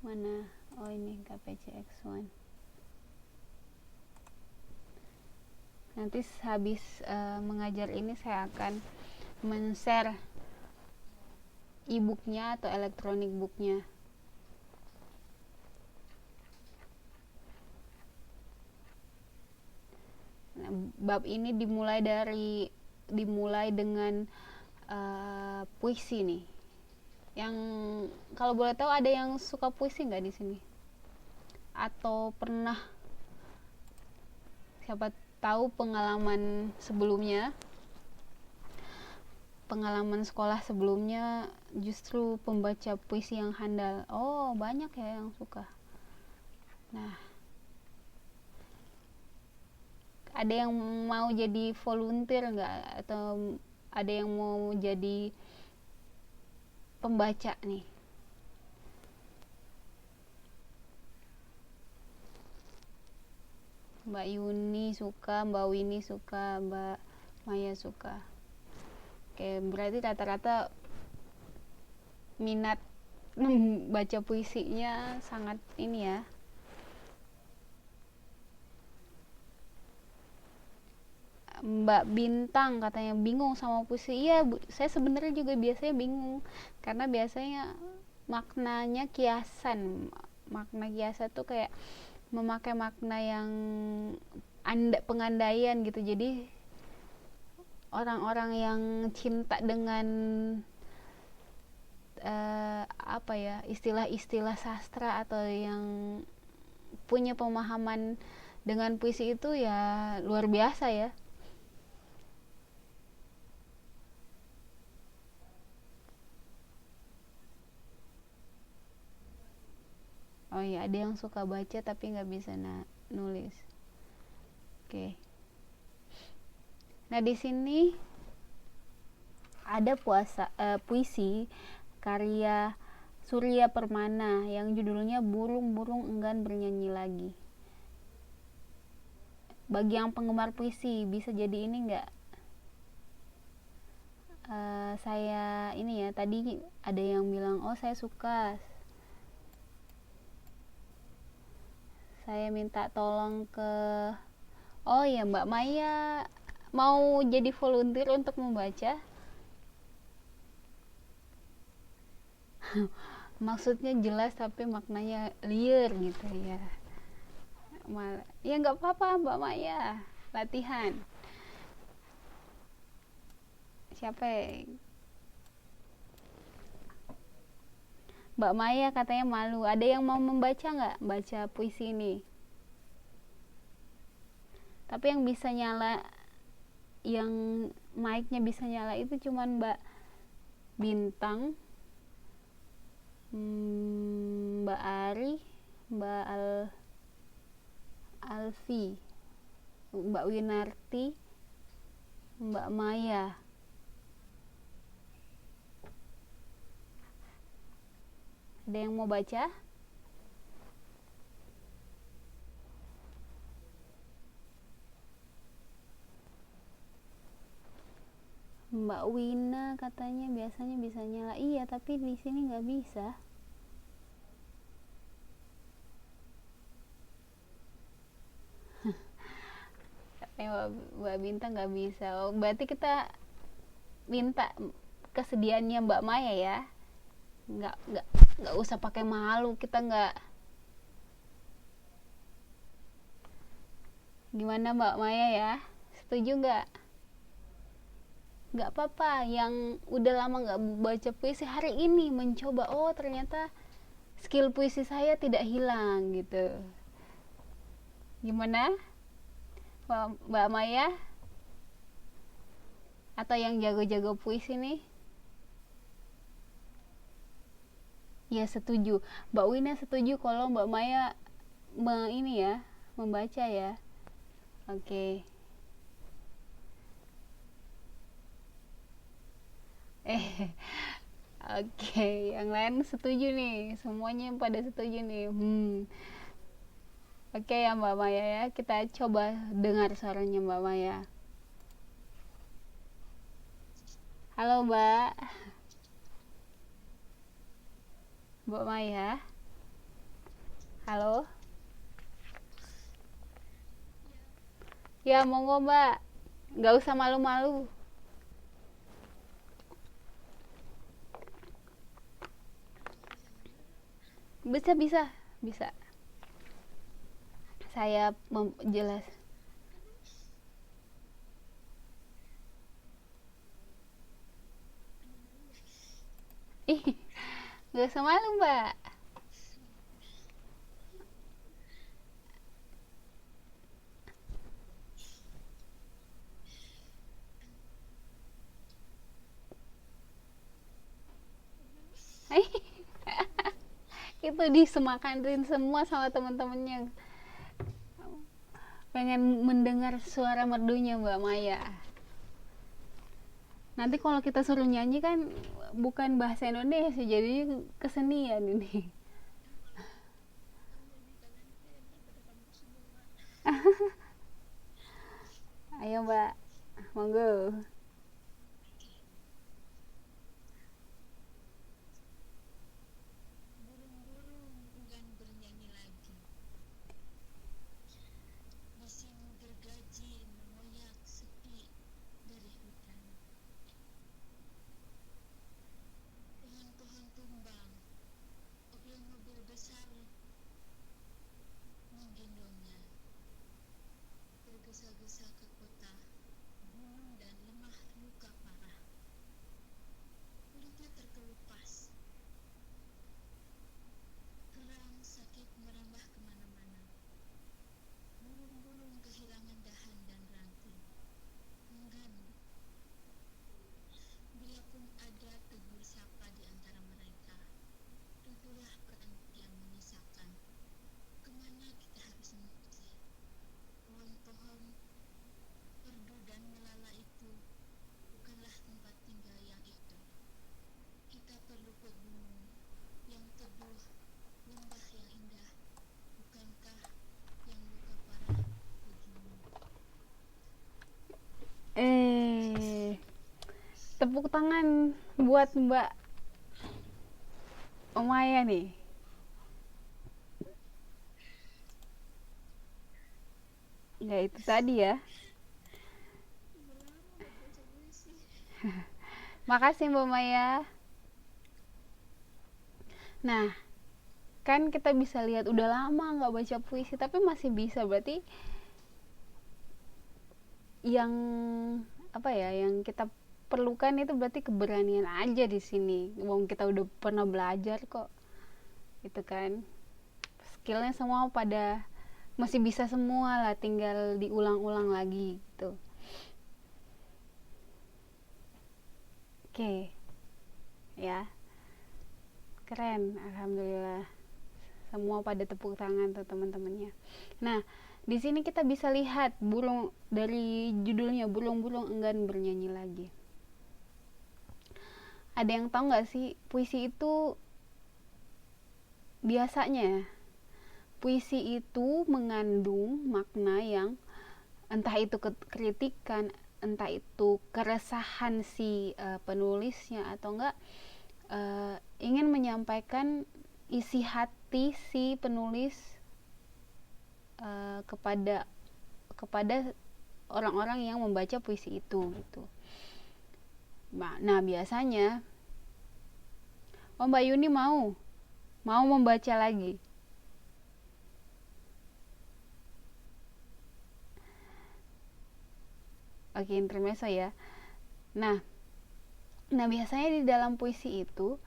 Mana? Oh, ini KPCX1. Nanti habis mengajar ini saya akan men-share e-booknya atau elektronik booknya. Nah, bab ini dimulai dengan puisi nih. Yang kalau boleh tahu ada yang suka puisi nggak di sini? Atau pernah, siapa tahu pengalaman sekolah sebelumnya justru pembaca puisi yang handal. Oh, banyak ya yang suka. Nah, ada yang mau jadi volunteer nggak? Atau ada yang mau jadi pembaca nih? Mbak Yuni suka, Mbak Winnie suka, Mbak Maya suka. Oke, berarti rata-rata minat baca puisinya sangat ini ya. Mbak Bintang katanya bingung sama puisi. Iya, saya sebenarnya juga biasanya bingung karena biasanya maknanya kiasan. Makna kiasan tuh kayak memakai makna yang pengandaian gitu. Jadi orang-orang yang cinta dengan apa ya, istilah-istilah sastra atau yang punya pemahaman dengan puisi itu ya luar biasa ya. Oh iya, ada yang suka baca tapi nggak bisa nulis. Oke. Nah, di sini ada puisi karya Surya Permana yang judulnya Burung-burung Enggan Bernyanyi Lagi. Bagi yang penggemar puisi, bisa jadi ini nggak? Saya ini ya, tadi ada yang bilang, oh saya suka. Saya minta tolong ke, oh ya, Mbak Maya mau jadi volunteer untuk membaca. Maksudnya jelas tapi maknanya liar gitu ya. Ya nggak apa-apa Mbak Maya, latihan. Siapa ya? Mbak Maya katanya malu. Ada yang mau membaca nggak? Baca puisi ini. Tapi yang bisa nyala, yang mic-nya bisa nyala itu cuman Mbak Bintang, Mbak Ari, Mbak Alfi, Mbak Winarti, Mbak Maya. Ada yang mau baca? Mbak Wina katanya biasanya bisa nyala. Iya, tapi di sini nggak bisa. Mbak Bintang nggak bisa. Oh, berarti kita minta kesediaannya Mbak Maya ya. Nggak usah pakai malu, kita nggak. Gimana Mbak Maya ya, setuju nggak? Nggak apa-apa, yang udah lama nggak baca puisi hari ini mencoba, oh ternyata skill puisi saya tidak hilang gitu. Gimana Mbak Maya? Atau yang jago-jago puisi nih? Ya setuju. Mbak Wina setuju kalau Mbak Maya ini ya, membaca ya. Oke. Oke, yang lain setuju nih. Semuanya pada setuju nih. Oke ya Mbak Maya ya. Kita coba dengar suaranya Mbak Maya. Halo Mbak. Mbak Maya. Halo. Ya monggo Mbak. Nggak usah malu-malu. Bisa. Saya jelas. Ih, Gak usah malu, Mbak. Itu disemakanin semua sama teman-temannya. Pengen mendengar suara merdunya Mbak Maya. Nanti kalau kita suruh nyanyi kan bukan bahasa Indonesia, jadi kesenian ini. Ayo Mbak, monggo. Tepuk tangan buat Mbak Omaya nih. Ya itu tadi ya. Makasih Mbak Maya. Nah, kan kita bisa lihat udah lama nggak baca puisi tapi masih bisa, berarti yang apa ya, yang kita perlukan itu berarti keberanian aja di sini. Wong kita udah pernah belajar kok, itu kan skillnya semua pada masih bisa semua lah, tinggal diulang-ulang lagi gitu. Oke, ya keren, alhamdulillah semua pada tepuk tangan tuh teman-temannya. Nah, di sini kita bisa lihat burung, dari judulnya burung-burung enggan bernyanyi lagi. Ada yang tahu nggak sih, puisi itu biasanya puisi itu mengandung makna yang entah itu kritikan, entah itu keresahan si penulisnya, atau enggak ingin menyampaikan isi hati si penulis kepada orang-orang yang membaca puisi itu gitu. Nah biasanya Mbak Yuni mau membaca lagi. Oke, intermezzo ya. Nah biasanya di dalam puisi itu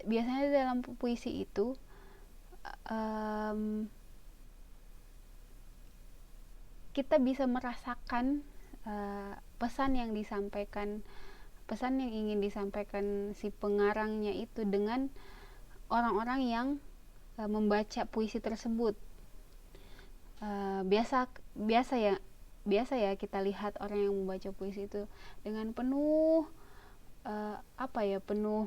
biasanya di dalam puisi itu kita bisa merasakan pesan yang ingin disampaikan si pengarangnya itu dengan orang-orang yang membaca puisi tersebut. Biasa ya kita lihat orang yang membaca puisi itu dengan penuh penuh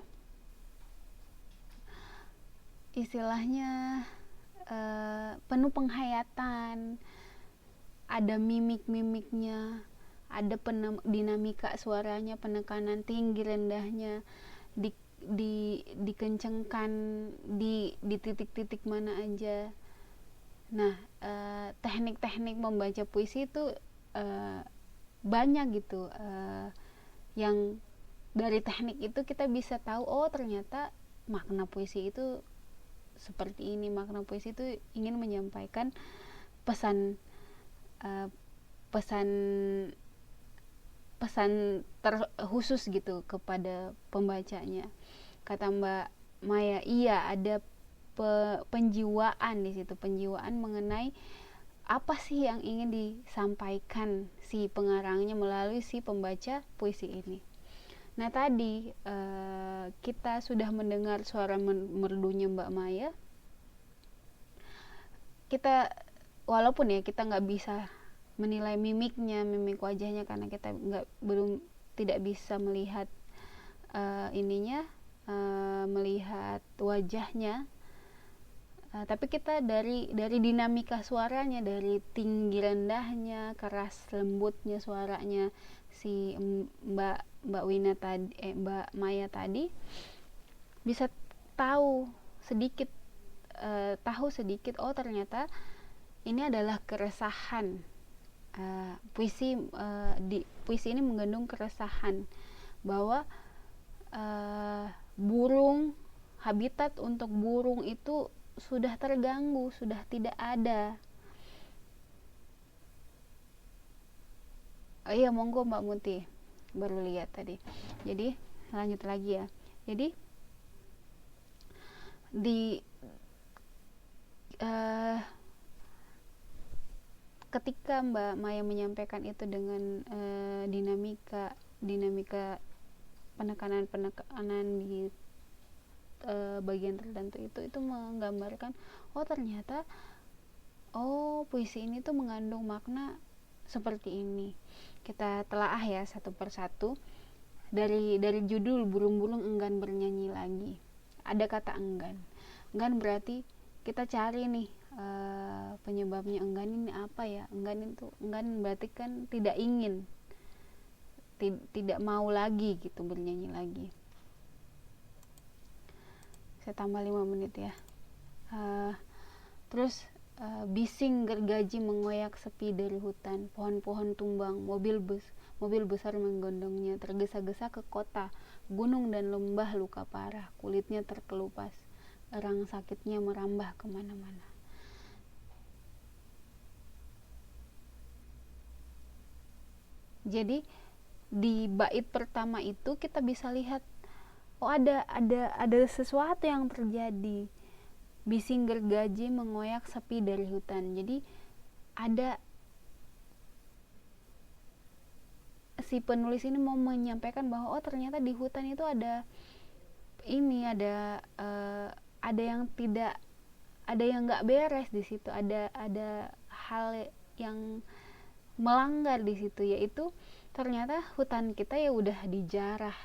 istilahnya penuh penghayatan, ada mimik-mimiknya, ada dinamika suaranya, penekanan tinggi rendahnya, dikencengkan di titik-titik mana aja. Nah, teknik-teknik membaca puisi itu banyak gitu, yang dari teknik itu kita bisa tahu, oh ternyata makna puisi itu seperti ini, makna puisi itu ingin menyampaikan pesan pesan terkhusus gitu kepada pembacanya. Kata Mbak Maya, iya ada penjiwaan di situ, penjiwaan mengenai apa sih yang ingin disampaikan si pengarangnya melalui si pembaca puisi ini. Nah tadi kita sudah mendengar suara merdunya Mbak Maya. Kita walaupun ya kita nggak bisa menilai mimik wajahnya karena kita tidak bisa melihat melihat wajahnya, tapi kita dari dinamika suaranya, dari tinggi rendahnya, keras lembutnya suaranya si Mbak Maya tadi bisa tahu sedikit oh ternyata ini adalah keresahan. Puisi ini mengandung keresahan bahwa habitat untuk burung itu sudah terganggu, sudah tidak ada. Iya, monggo Mbak Muti, baru lihat tadi. Jadi lanjut lagi ya. Jadi ketika Mbak Maya menyampaikan itu dengan dinamika penekanan di bagian tertentu itu menggambarkan ternyata puisi ini tuh mengandung makna seperti ini. Kita telaah ya satu persatu. Dari judul burung-burung enggan bernyanyi lagi, ada kata enggan berarti kita cari nih penyebabnya enggan ini apa ya. Enggan berarti kan tidak ingin, tidak mau lagi gitu bernyanyi lagi. Saya tambah 5 menit ya. Terus bising gergaji mengoyak sepi dari hutan, pohon-pohon tumbang, mobil besar menggondongnya, tergesa-gesa ke kota, gunung dan lembah luka parah, kulitnya terkelupas, erang sakitnya merambah kemana-mana. Jadi di bait pertama itu kita bisa lihat ada sesuatu yang terjadi. Bising gergaji mengoyak sepi dari hutan. Jadi ada si penulis ini mau menyampaikan bahwa ternyata di hutan itu ada yang nggak beres di situ, ada hal yang melanggar di situ, yaitu ternyata hutan kita ya udah dijarah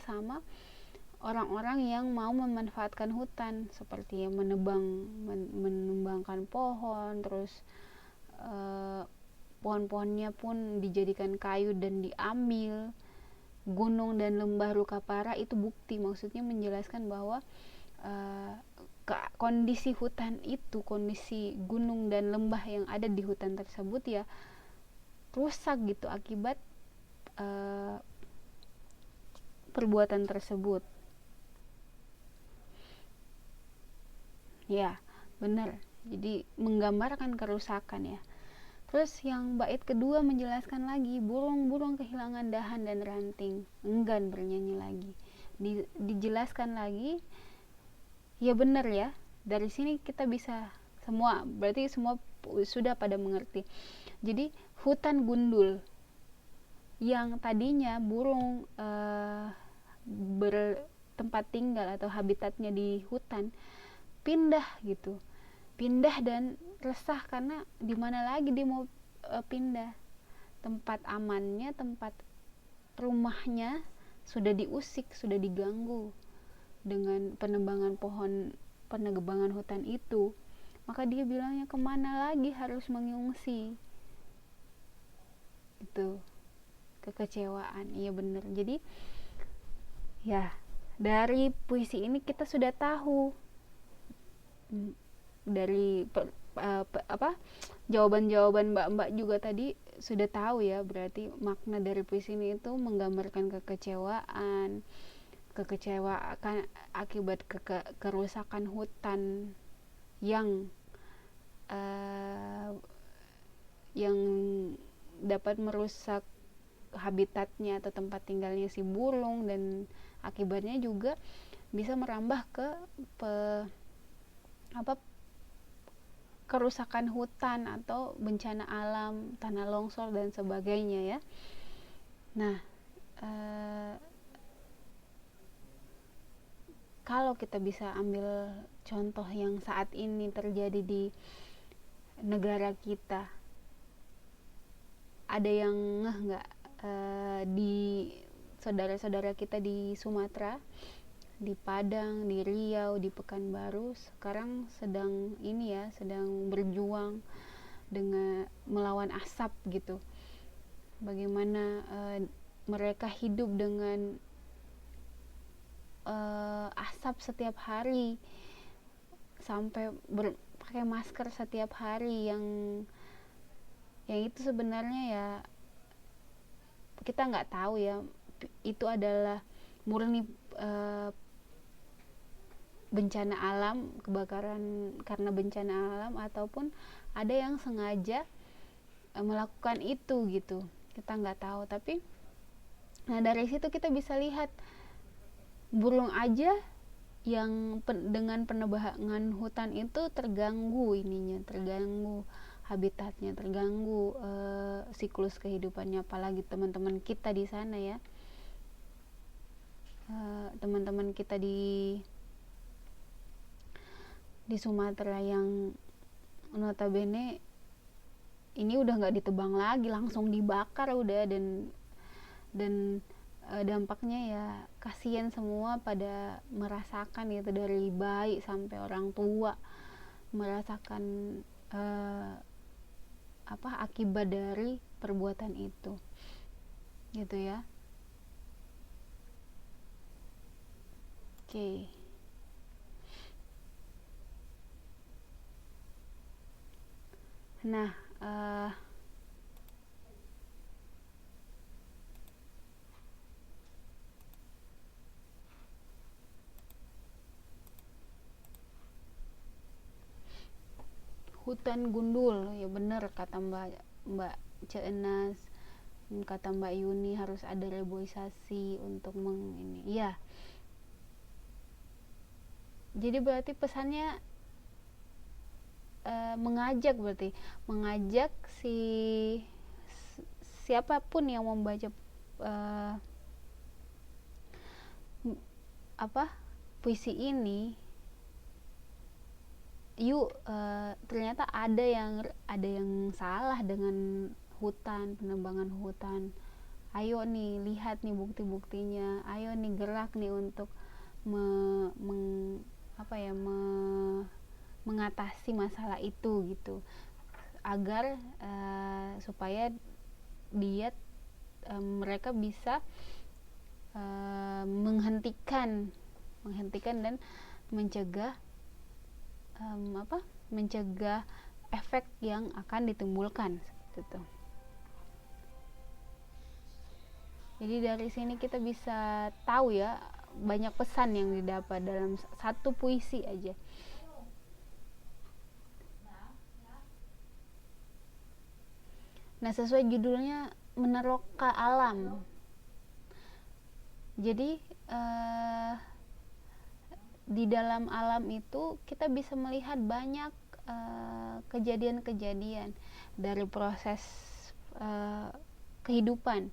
sama orang-orang yang mau memanfaatkan hutan, seperti yang menembangkan pohon, terus pohon-pohonnya pun dijadikan kayu dan diambil. Gunung dan lembah luka parah itu bukti, maksudnya menjelaskan bahwa kondisi hutan itu, kondisi gunung dan lembah yang ada di hutan tersebut ya rusak gitu akibat perbuatan tersebut. Ya, benar. Jadi menggambarkan kerusakan ya. Terus yang bait kedua menjelaskan lagi, burung-burung kehilangan dahan dan ranting, enggan bernyanyi lagi. Dijelaskan lagi, ya benar ya. Dari sini kita bisa berarti semua sudah pada mengerti. Jadi hutan gundul yang tadinya burung bertempat tinggal atau habitatnya di hutan, pindah dan resah karena di mana lagi dia mau pindah. Tempat amannya, tempat rumahnya sudah diusik, sudah diganggu dengan penebangan hutan itu. Maka dia bilangnya kemana lagi harus mengungsi. Itu kekecewaan. Iya benar. Jadi ya dari puisi ini kita sudah tahu, dari jawaban-jawaban mbak-mbak juga tadi sudah tahu ya, berarti makna dari puisi ini itu menggambarkan kekecewaan akibat kerusakan hutan yang dapat merusak habitatnya atau tempat tinggalnya si burung, dan akibatnya juga bisa merambah ke kerusakan hutan atau bencana alam, tanah longsor dan sebagainya ya. Nah, kalau kita bisa ambil contoh yang saat ini terjadi di negara kita, ada yang ngeh nggak di saudara-saudara kita di Sumatera, di Padang, di Riau, di Pekanbaru sekarang sedang berjuang dengan melawan asap gitu. Bagaimana mereka hidup dengan asap setiap hari, sampai pakai masker setiap hari, yang itu sebenarnya ya kita nggak tahu ya itu adalah murni bencana alam, kebakaran karena bencana alam, ataupun ada yang sengaja melakukan itu gitu, kita nggak tahu. Tapi nah dari situ kita bisa lihat burung aja yang dengan penebangan hutan itu terganggu habitatnya, terganggu siklus kehidupannya, apalagi teman-teman kita di sana ya, teman-teman kita di Sumatera yang notabene ini udah nggak ditebang lagi, langsung dibakar udah, dan dampaknya ya kasihan semua pada merasakan gitu, dari bayi sampai orang tua merasakan akibat dari perbuatan itu gitu ya. Oke. Nah, hutan gundul ya, bener kata Mbak Ceenas, kata Mbak Yuni, harus ada reboisasi untuk ini. Iya. Jadi berarti pesannya mengajak siapapun yang membaca puisi ini, yuk, ternyata ada yang salah dengan hutan, penebangan hutan. Ayo nih, lihat nih bukti-buktinya, ayo nih gerak nih untuk mengatasi masalah itu gitu, agar supaya mereka bisa menghentikan dan mencegah efek yang akan ditimbulkan gitu. Jadi dari sini kita bisa tahu ya, banyak pesan yang didapat dalam satu puisi aja. Nah, sesuai judulnya, meneroka alam. Jadi di dalam alam itu kita bisa melihat banyak kejadian-kejadian dari proses kehidupan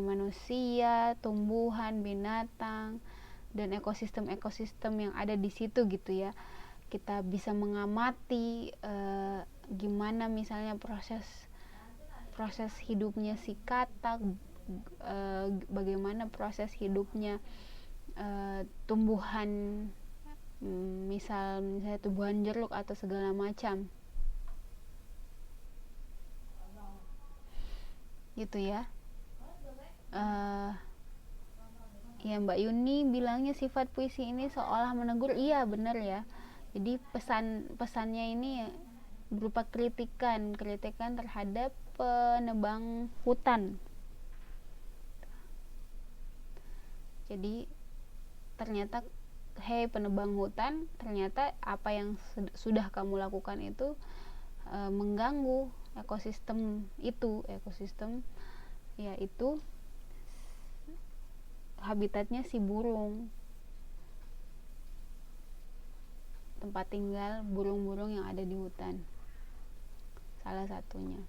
manusia, tumbuhan, binatang, dan ekosistem yang ada di situ gitu ya. Kita bisa mengamati gimana misalnya proses hidupnya si katak, bagaimana proses hidupnya tumbuhan, misalnya tumbuhan jeruk atau segala macam gitu ya. Ya, Mbak Yuni bilangnya sifat puisi ini seolah menegur. Iya, benar ya. Jadi pesannya ini berupa kritikan terhadap penebang hutan. Jadi ternyata, hei penebang hutan, ternyata apa yang sudah kamu lakukan itu mengganggu ekosistem yaitu habitatnya si burung, tempat tinggal burung-burung yang ada di hutan, salah satunya.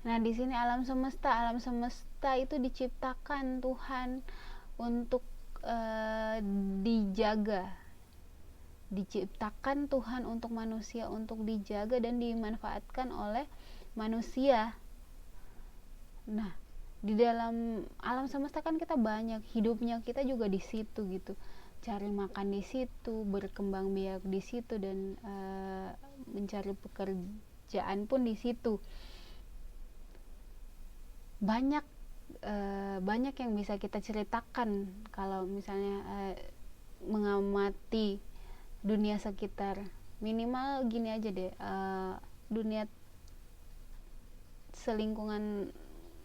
Nah, di sini alam semesta itu diciptakan Tuhan untuk dijaga. Diciptakan Tuhan untuk manusia untuk dijaga dan dimanfaatkan oleh manusia. Nah, di dalam alam semesta kan kita banyak, hidupnya kita juga di situ gitu. Cari makan di situ, berkembang biak di situ, dan mencari pekerjaan pun di situ. Banyak yang bisa kita ceritakan kalau misalnya mengamati dunia sekitar. Minimal gini aja deh, dunia selingkungan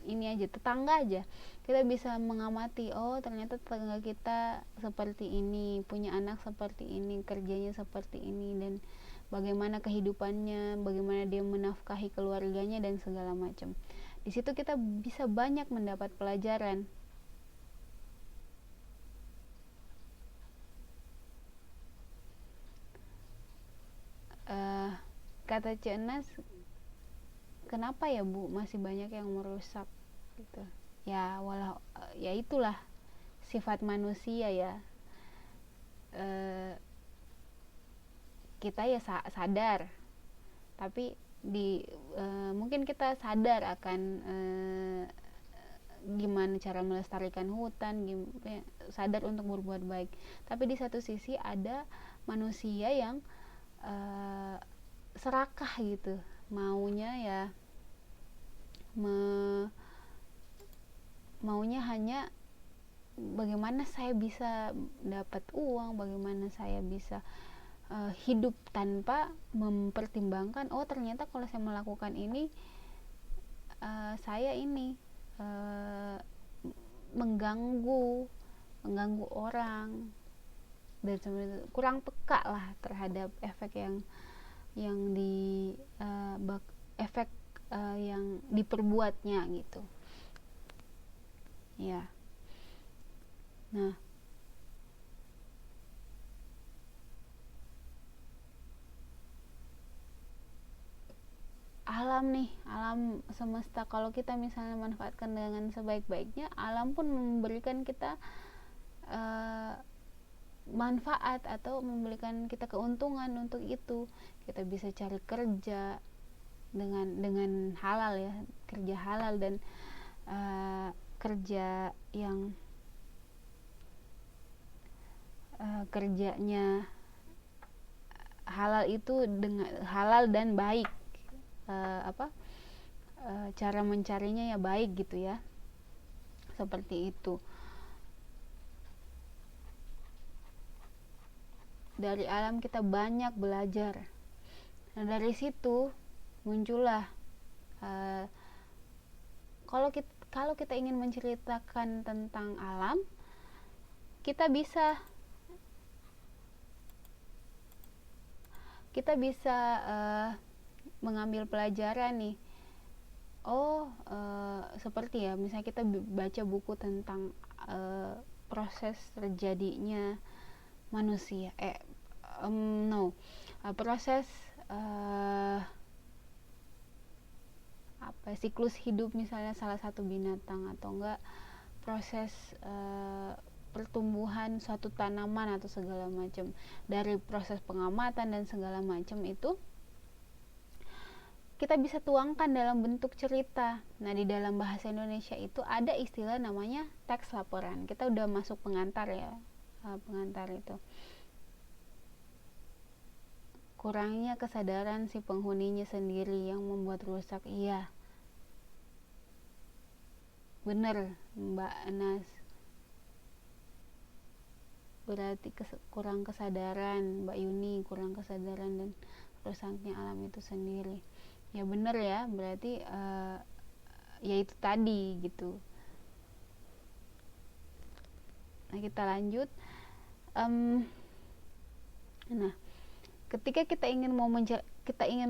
ini aja, tetangga aja, kita bisa mengamati, oh ternyata tetangga kita seperti ini, punya anak seperti ini, kerjanya seperti ini, dan bagaimana kehidupannya, bagaimana dia menafkahi keluarganya dan segala macam. Di situ kita bisa banyak mendapat pelajaran. Kata Cik Enas, kenapa ya Bu masih banyak yang merusak gitu? Ya ya itulah sifat manusia ya. Kita ya sadar, tapi mungkin kita sadar akan gimana cara melestarikan hutan, sadar untuk berbuat baik. Tapi di satu sisi ada manusia yang serakah gitu, maunya ya maunya hanya bagaimana saya bisa dapat uang, bagaimana saya bisa hidup tanpa mempertimbangkan, oh ternyata kalau saya melakukan ini saya ini mengganggu orang, dan sebenarnya kurang peka lah terhadap efek yang yang diperbuatnya gitu ya. Nah, alam semesta, kalau kita misalnya manfaatkan dengan sebaik-baiknya, alam pun memberikan kita manfaat atau memberikan kita keuntungan untuk itu. Kita bisa cari kerja dengan halal ya, kerja halal, dan kerja yang kerjanya halal itu dengan halal dan baik, cara mencarinya ya baik gitu ya, seperti itu. Dari alam kita banyak belajar. Nah, dari situ muncullah kalau kita ingin menceritakan tentang alam, kita bisa mengambil pelajaran nih. Seperti ya, misalnya kita baca buku tentang proses terjadinya manusia, proses siklus hidup misalnya salah satu binatang, atau enggak proses pertumbuhan suatu tanaman atau segala macam. Dari proses pengamatan dan segala macam itu kita bisa tuangkan dalam bentuk cerita. Nah, di dalam bahasa Indonesia itu ada istilah namanya teks laporan. Kita udah masuk pengantar ya, pengantar itu. Kurangnya kesadaran si penghuninya sendiri yang membuat rusak. Iya, bener Mbak Nas, berarti kurang kesadaran. Mbak Yuni, kurang kesadaran dan rusaknya alam itu sendiri. Ya bener ya, berarti ya itu tadi gitu. Nah, kita lanjut. Nah, ketika kita ingin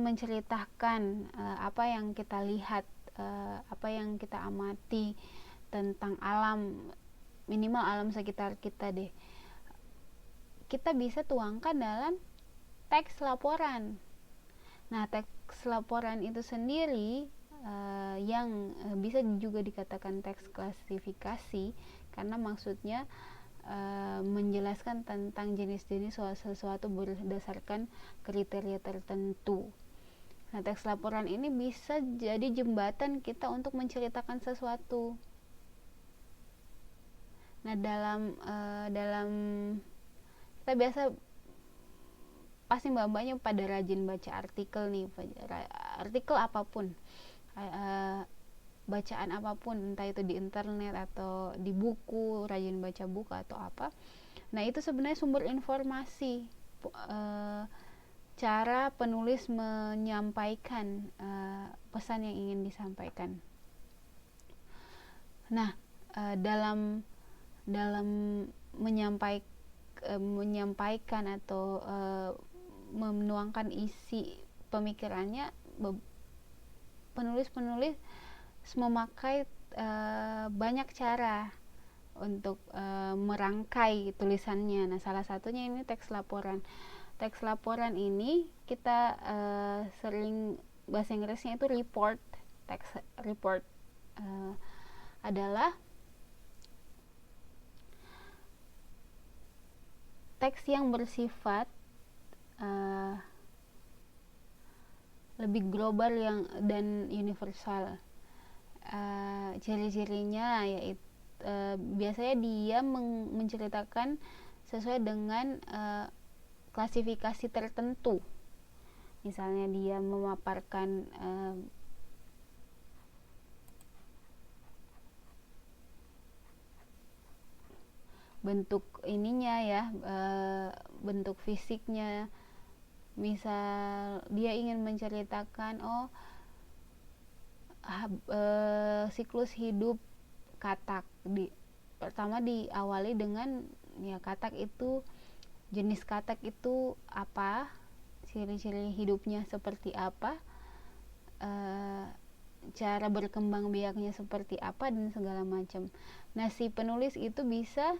menceritakan apa yang kita lihat, apa yang kita amati tentang alam, minimal alam sekitar kita deh, kita bisa tuangkan dalam teks laporan. Nah, teks laporan itu sendiri yang bisa juga dikatakan teks klasifikasi, karena maksudnya menjelaskan tentang jenis-jenis sesuatu berdasarkan kriteria tertentu. Nah, teks laporan ini bisa jadi jembatan kita untuk menceritakan sesuatu. Nah, dalam kita biasa pasti mbak-mbaknya pada rajin baca artikel nih, artikel apapun, bacaan apapun, entah itu di internet atau di buku, rajin baca buku atau apa. Nah, itu sebenarnya sumber informasi, cara penulis menyampaikan pesan yang ingin disampaikan. Nah, dalam menyampaikan atau menuangkan isi pemikirannya, penulis memakai banyak cara untuk merangkai tulisannya. Nah, salah satunya ini teks laporan. Teks laporan ini kita sering bahasa Inggrisnya itu report. Teks report adalah teks yang bersifat lebih global dan universal. Ciri-cirinya yaitu biasanya dia menceritakan sesuai dengan klasifikasi tertentu. Misalnya dia memaparkan bentuk ininya ya, bentuk fisiknya. Misal dia ingin menceritakan siklus hidup katak, pertama diawali dengan ya katak itu, jenis katak itu apa, ciri-ciri hidupnya seperti apa, cara berkembang biaknya seperti apa, dan segala macam. Nah, si penulis itu bisa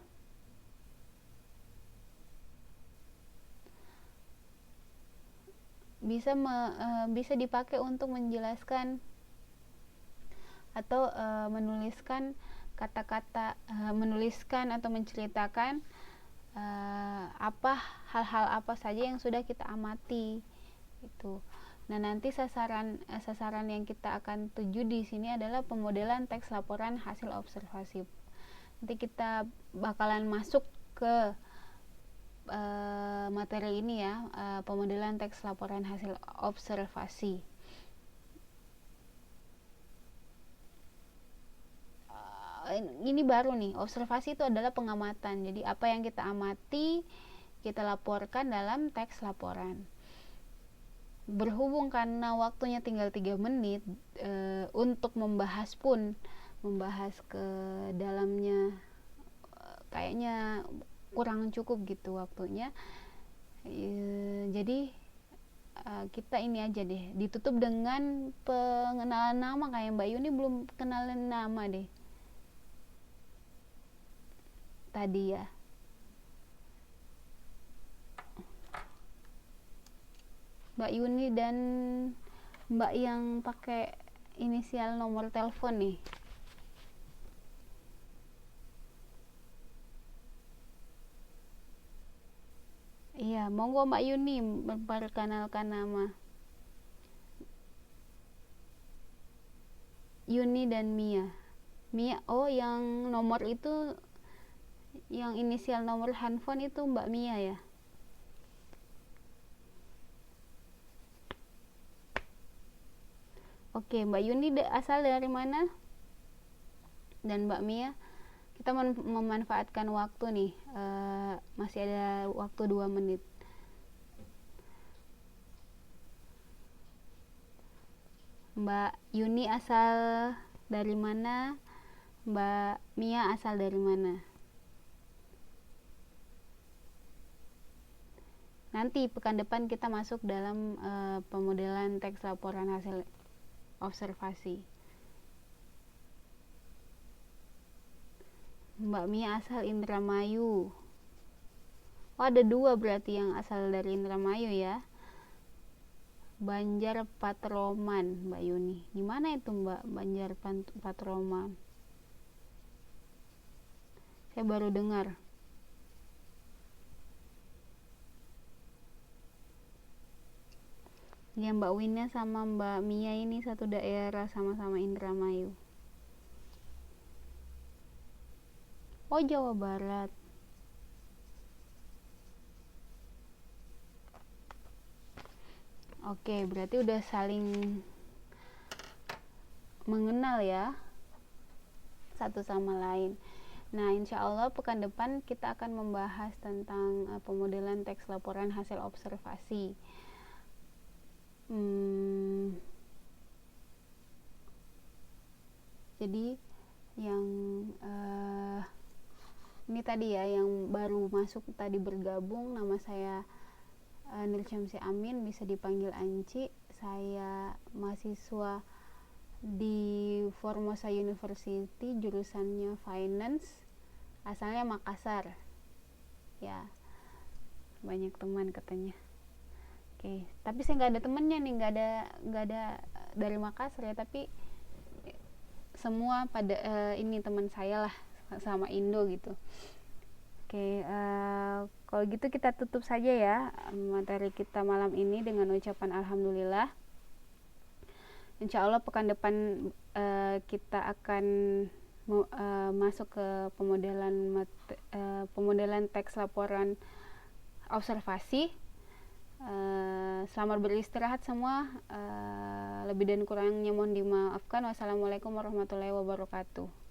dipakai untuk menjelaskan atau menuliskan kata-kata, menuliskan atau menceritakan hal-hal apa saja yang sudah kita amati itu. Nah, nanti sasaran yang kita akan tuju di sini adalah pemodelan teks laporan hasil observasi. Nanti kita bakalan masuk ke materi ini ya, pemodelan teks laporan hasil observasi. Ini baru nih, observasi itu adalah pengamatan. Jadi apa yang kita amati kita laporkan dalam teks laporan. Berhubung karena waktunya tinggal 3 menit, untuk membahas ke dalamnya kayaknya kurang cukup gitu waktunya. Jadi kita ini aja deh, ditutup dengan pengenalan nama. Kayak Mbak Yuni belum kenalan nama deh tadi ya. Mbak Yuni dan Mbak yang pakai inisial nomor telepon nih. Iya, monggo Mbak Yuni memperkenalkan nama. Yuni dan Mia. Mia, yang nomor itu, yang inisial nomor handphone itu Mbak Mia ya. Oke, Mbak Yuni asal dari mana? Dan Mbak Mia, kita memanfaatkan waktu nih, masih ada waktu 2 menit. Mbak Yuni asal dari mana? Mbak Mia asal dari mana? nanti pekan depan kita masuk dalam pemodelan teks laporan hasil observasi. Mbak Mia asal Indramayu. Oh, ada 2 berarti yang asal dari Indramayu ya. Banjar Patroman, Mbak Yuni. Gimana itu Mbak, Banjar Patroman? Saya baru dengar. Ya, Mbak Wina sama Mbak Mia ini satu daerah, sama-sama Indramayu. Oh, Jawa Barat. Oke, berarti udah saling mengenal ya satu sama lain. Nah, insya Allah pekan depan kita akan membahas tentang pemodelan teks laporan hasil observasi. Jadi yang ini tadi ya, yang baru masuk tadi bergabung, nama saya Nur Syamsi Amin, bisa dipanggil Anci. Saya mahasiswa di Formosa University, jurusannya Finance, asalnya Makassar ya, banyak teman katanya. Oke, tapi saya nggak ada temennya nih, nggak ada dari Makassar ya, tapi semua pada ini teman saya lah, sama Indo gitu. Oke, kalau gitu kita tutup saja ya materi kita malam ini dengan ucapan alhamdulillah. Insya Allah pekan depan kita akan masuk ke pemodelan teks laporan observasi. Selamat beristirahat semua. Lebih dan kurangnya mohon dimaafkan. Wassalamualaikum warahmatullahi wabarakatuh.